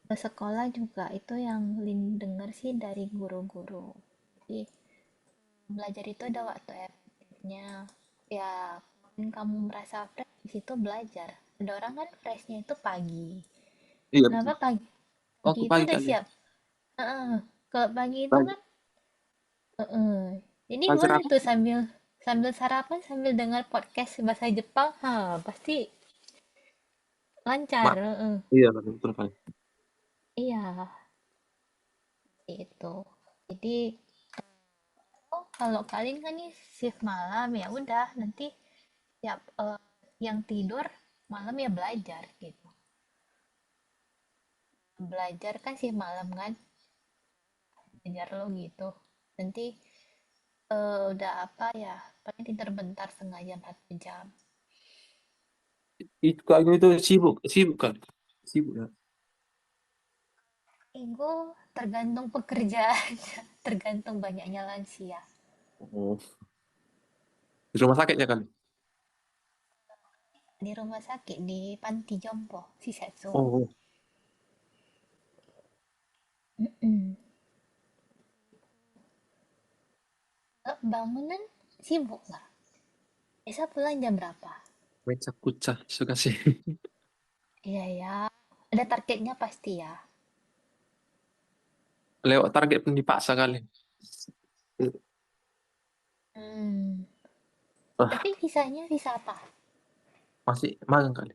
ke sekolah juga itu yang Lin denger sih dari guru-guru. Jadi belajar itu ada waktu efektifnya. Ya, mungkin kamu merasa fresh di situ belajar. Ada orang kan freshnya itu pagi. Iya Kenapa betul. pagi? Oh, Pagi aku itu pagi udah kali. siap. Heeh. Kalau pagi itu Pagi. kan, heeh. Jadi Belajar boleh apa? tuh sambil sambil sarapan sambil dengar podcast bahasa Jepang, pasti lancar. Mak. Heeh. Iya betul betul kali. Iya, itu. Jadi, oh kalau kalian kan nih shift malam ya udah nanti tiap yang tidur malam ya belajar gitu. Belajar kan shift malam kan, belajar lo gitu. Nanti udah apa ya, paling tidur bentar setengah jam 1 jam. Itu kak itu sibuk sibuk kan. Sibuk ya. Itu tergantung pekerjaan, tergantung banyaknya lansia. Oh. Di rumah sakitnya kan. Di rumah sakit di panti jompo, Shisetsu. Oh. Mm-mm. Bangunan sibuk lah. Bisa pulang jam berapa? Meja kucah suka sih. Iya ya, ada targetnya pasti ya. Lewat target pun dipaksa kali. Hmm. Ah, Tapi visanya visa apa? masih magang kali.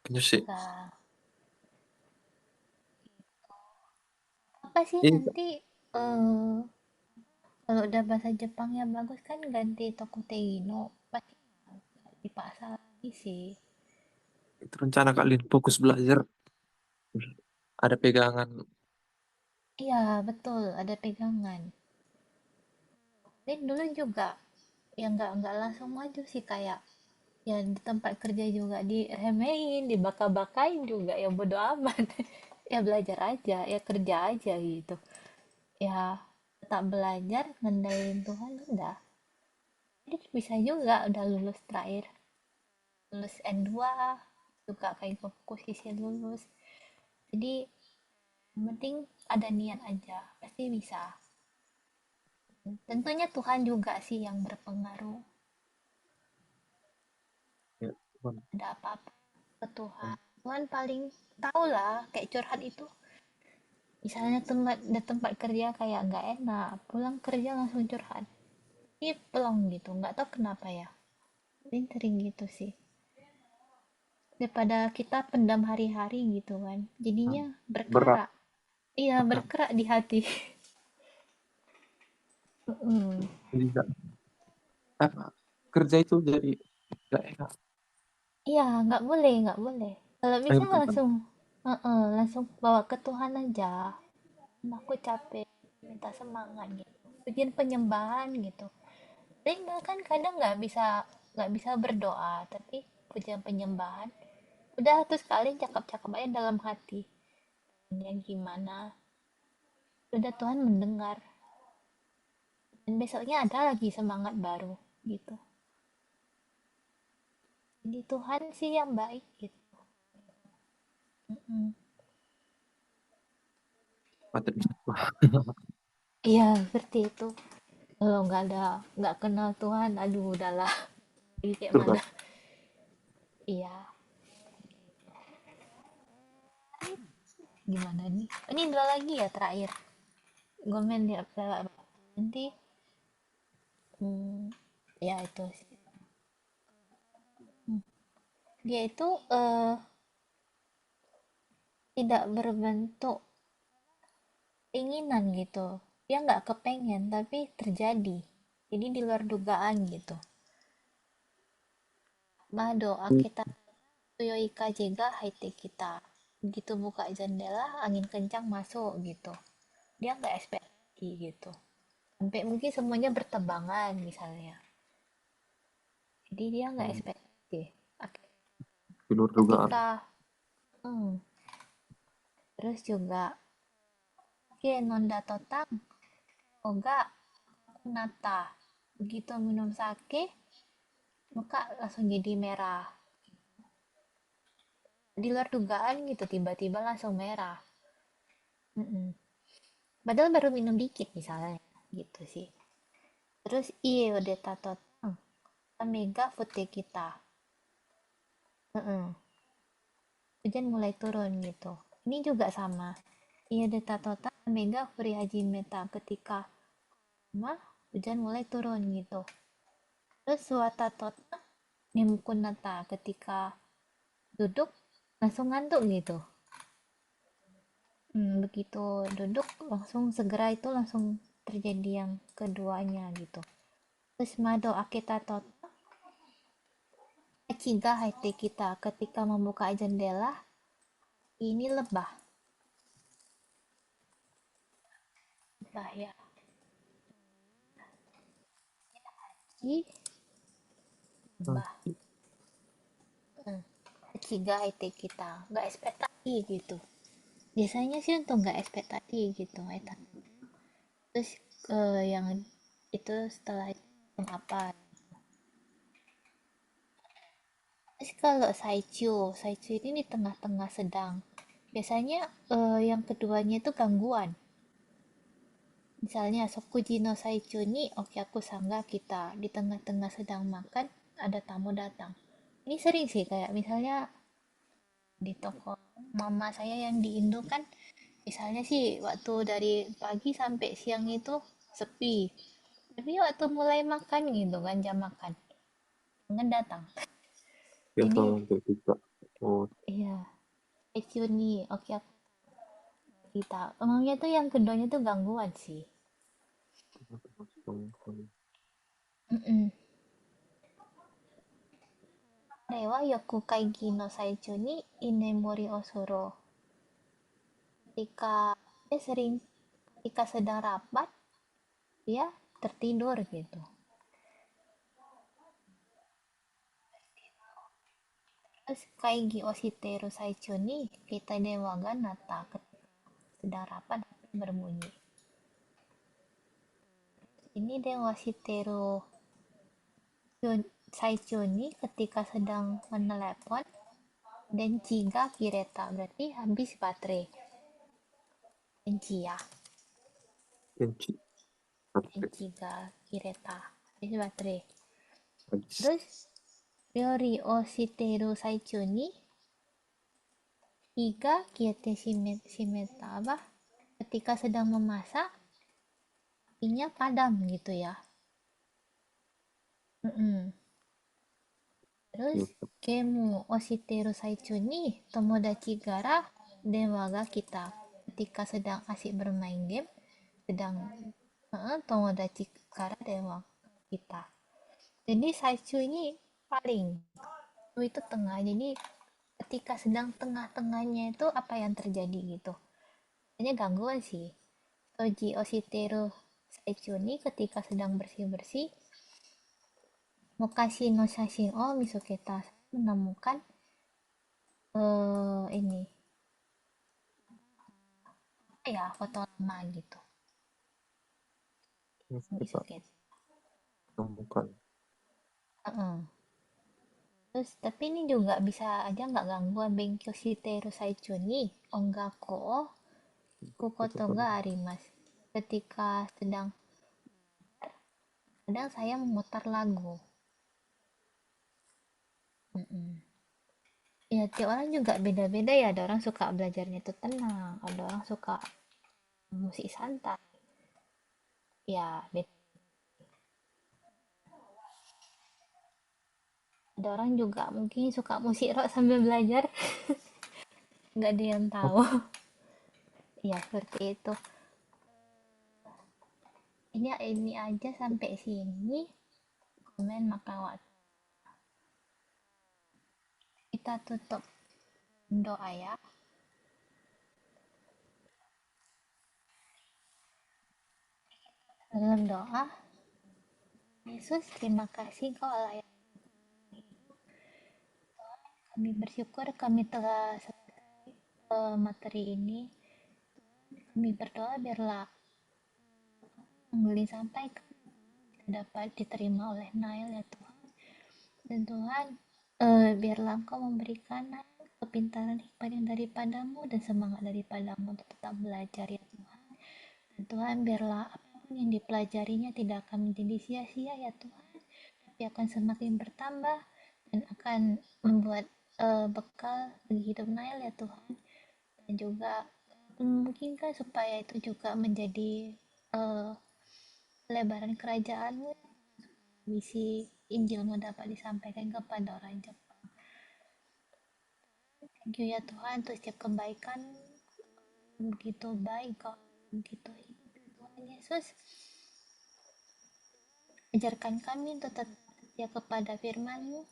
Penyusik. Enggak. Apa sih Ini nanti eh kalau udah bahasa Jepangnya bagus kan ganti Tokuteino. Pasti nggak dipaksa lagi sih. itu rencana kalian fokus belajar. Ada pegangan. Iya, betul, ada pegangan. Dan dulu juga ya nggak langsung maju sih kayak ya di tempat kerja juga diremehin, dibaka-bakain juga ya bodo amat. Ya belajar aja, ya kerja aja gitu. Ya tetap belajar, ngendalin Tuhan udah. Jadi bisa juga udah lulus terakhir, lulus N2 juga kayak fokus isi lulus. Jadi yang penting ada niat aja, pasti bisa. Tentunya Tuhan juga sih yang berpengaruh. Ya, Tuhan. Ada apa-apa ke Tuhan. Tuhan paling tahu lah, kayak curhat itu. Misalnya tempat kerja kayak nggak enak, pulang kerja langsung curhat. Ini pelong gitu, nggak tahu kenapa ya. Ini sering gitu sih. Daripada kita pendam hari-hari gitu kan, jadinya Berat. berkerak. Iya, berkerak di hati. Mm. Jadi apa kerja itu jadi gak enak. Iya, nggak boleh, nggak boleh. Kalau bisa Betul kan. langsung, langsung bawa ke Tuhan aja. Aku capek, minta semangat gitu. Bikin penyembahan gitu. Tapi kan kadang nggak bisa berdoa, tapi pujian penyembahan. Udah terus kalian cakap-cakap aja dalam hati. Ya gimana? Udah Tuhan mendengar. Dan besoknya ada lagi semangat baru gitu. Jadi Tuhan sih yang baik gitu. Mm-mm. Mantap bisa. Wah, Iya, seperti itu. Kalau nggak kenal Tuhan, aduh udahlah. Ini kayak betul mana? kan. Iya, gimana nih? Ini dua lagi ya terakhir. Gue main lihat nanti. Hmm, ya itu sih. Dia itu tidak berbentuk keinginan gitu. Dia nggak kepengen, tapi terjadi. Jadi di luar dugaan gitu. Mado akita tuyoi kajega haite kita. Begitu buka jendela, angin kencang masuk gitu. Dia nggak ekspektasi gitu. Sampai mungkin semuanya bertebangan misalnya. Jadi dia nggak Hmm, ekspektasi. di luar dugaan. Ketika, hmm, terus juga, oke, nonda totang, oga, nata. Begitu minum sake, muka langsung jadi merah. Di luar dugaan gitu, tiba-tiba langsung merah. Mm-mm. Padahal baru minum dikit misalnya, gitu sih. Terus iya udah tato mega fute kita. Mm-mm. Hujan mulai turun gitu. Ini juga sama. Iya udah tato mega furi haji meta ketika mah hujan mulai turun gitu. Terus suata tota nimkunata ketika duduk langsung ngantuk gitu. Begitu duduk langsung segera itu langsung terjadi yang keduanya gitu. Terus mado akita tota Ciga hati kita ketika membuka jendela ini lebah. Lebah ya. Ih, Hmm, lebah. Ciga hati kita nggak ekspektasi gitu. Biasanya sih untuk nggak ekspektasi gitu. Terus yang itu setelah itu apa? Terus kalau Saichu ini di tengah-tengah sedang. Biasanya yang keduanya itu gangguan. Misalnya Sokuji no Saichu ni Okiaku Sangga kita di tengah-tengah sedang makan ada tamu datang. Ini sering sih kayak misalnya di toko mama saya yang di Indo kan misalnya sih waktu dari pagi sampai siang itu sepi. Tapi waktu mulai makan gitu kan jam makan, kan datang. biasa Ini untuk kita. Oh, iya, Saichu ni Okiaku kita. Emangnya tuh yang keduanya tuh gangguan sih. Mm-mm. Rewa yoku kaigi no saichu ni inemori osoro. Ketika dia sering ketika sedang rapat dia tertidur gitu. Terus kaigi oshiteru saichu ni kita dewa ga nata ketika sedang rapat berbunyi. Ini dewa shiteru saichu ni ketika sedang menelepon dan ciga kireta berarti habis baterai. Denci ya, benci. Habis. denci ga kireta habis baterai. Habis. Terus Ryori o shiteru saichu ni Iga kiete shimeta apa? Ketika sedang memasak, apinya padam gitu ya. Mm-mm. Terus kemu oshiteru saichu ni tomodachi gara denwa ga kita. Ketika sedang asik bermain game, sedang tomodachi gara denwa kita. Jadi saichu ini paling itu tengah. Jadi ketika sedang tengah-tengahnya itu apa yang terjadi gitu. Hanya gangguan sih. Toji Oshiteru Saichu ni ketika sedang bersih-bersih, Mukashi no Shashin o Misuketa menemukan ini apa ya foto lama gitu. Kita Misuketa. temukan. Uh-uh. Terus tapi ini juga bisa aja nggak gangguan Benkyo Shiteru Saichu ni Ongako o Kukoto ga arimasu. Ketika sedang kadang saya memutar lagu. Mm-mm. Ya tiap orang juga beda-beda ya, ada orang suka belajarnya itu tenang, ada orang suka musik santai, ya beda Ada orang juga mungkin suka musik rock sambil belajar, nggak ada yang Oh, tahu. Ya seperti itu. Ini aja sampai sini komen makan waktu. Kita tutup doa ya. Dalam doa, Yesus, terima kasih Kau Allah yang kami bersyukur kami telah selesai materi ini. Kami berdoa biarlah yang disampaikan dapat diterima oleh Nail ya Tuhan. Dan Tuhan, biarlah Engkau memberikan kepintaran hikmat yang daripadamu dan semangat daripadamu untuk tetap belajar ya Tuhan. Dan Tuhan, biarlah apapun yang dipelajarinya tidak akan menjadi sia-sia ya Tuhan, tapi akan semakin bertambah dan akan membuat bekal bagi hidup Nail ya Tuhan. Dan juga memungkinkan supaya itu juga menjadi pelebaran kerajaanmu, misi Injilmu dapat disampaikan kepada orang Jepang. Thank you ya Tuhan untuk setiap kebaikan, begitu baik kau, begitu hidup ya Tuhan Yesus. Ajarkan kami untuk tetap setia kepada firman-Mu,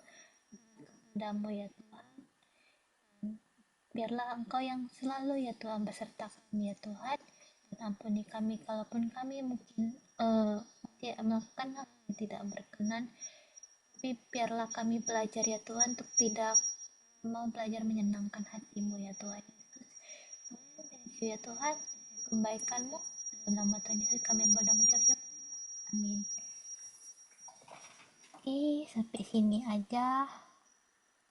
kepadamu ya Tuhan. Biarlah Engkau yang selalu ya Tuhan beserta kami ya Tuhan. Dan ampuni kami kalaupun kami mungkin melakukan hal yang tidak berkenan. Tapi biarlah kami belajar ya Tuhan untuk tidak mau belajar menyenangkan hati-Mu ya Tuhan Yesus. Thank you ya Tuhan, kebaikan-Mu. Dalam nama Tuhan Yesus kami berdoa mengucap syukur. Amin. Oke, sampai sini aja.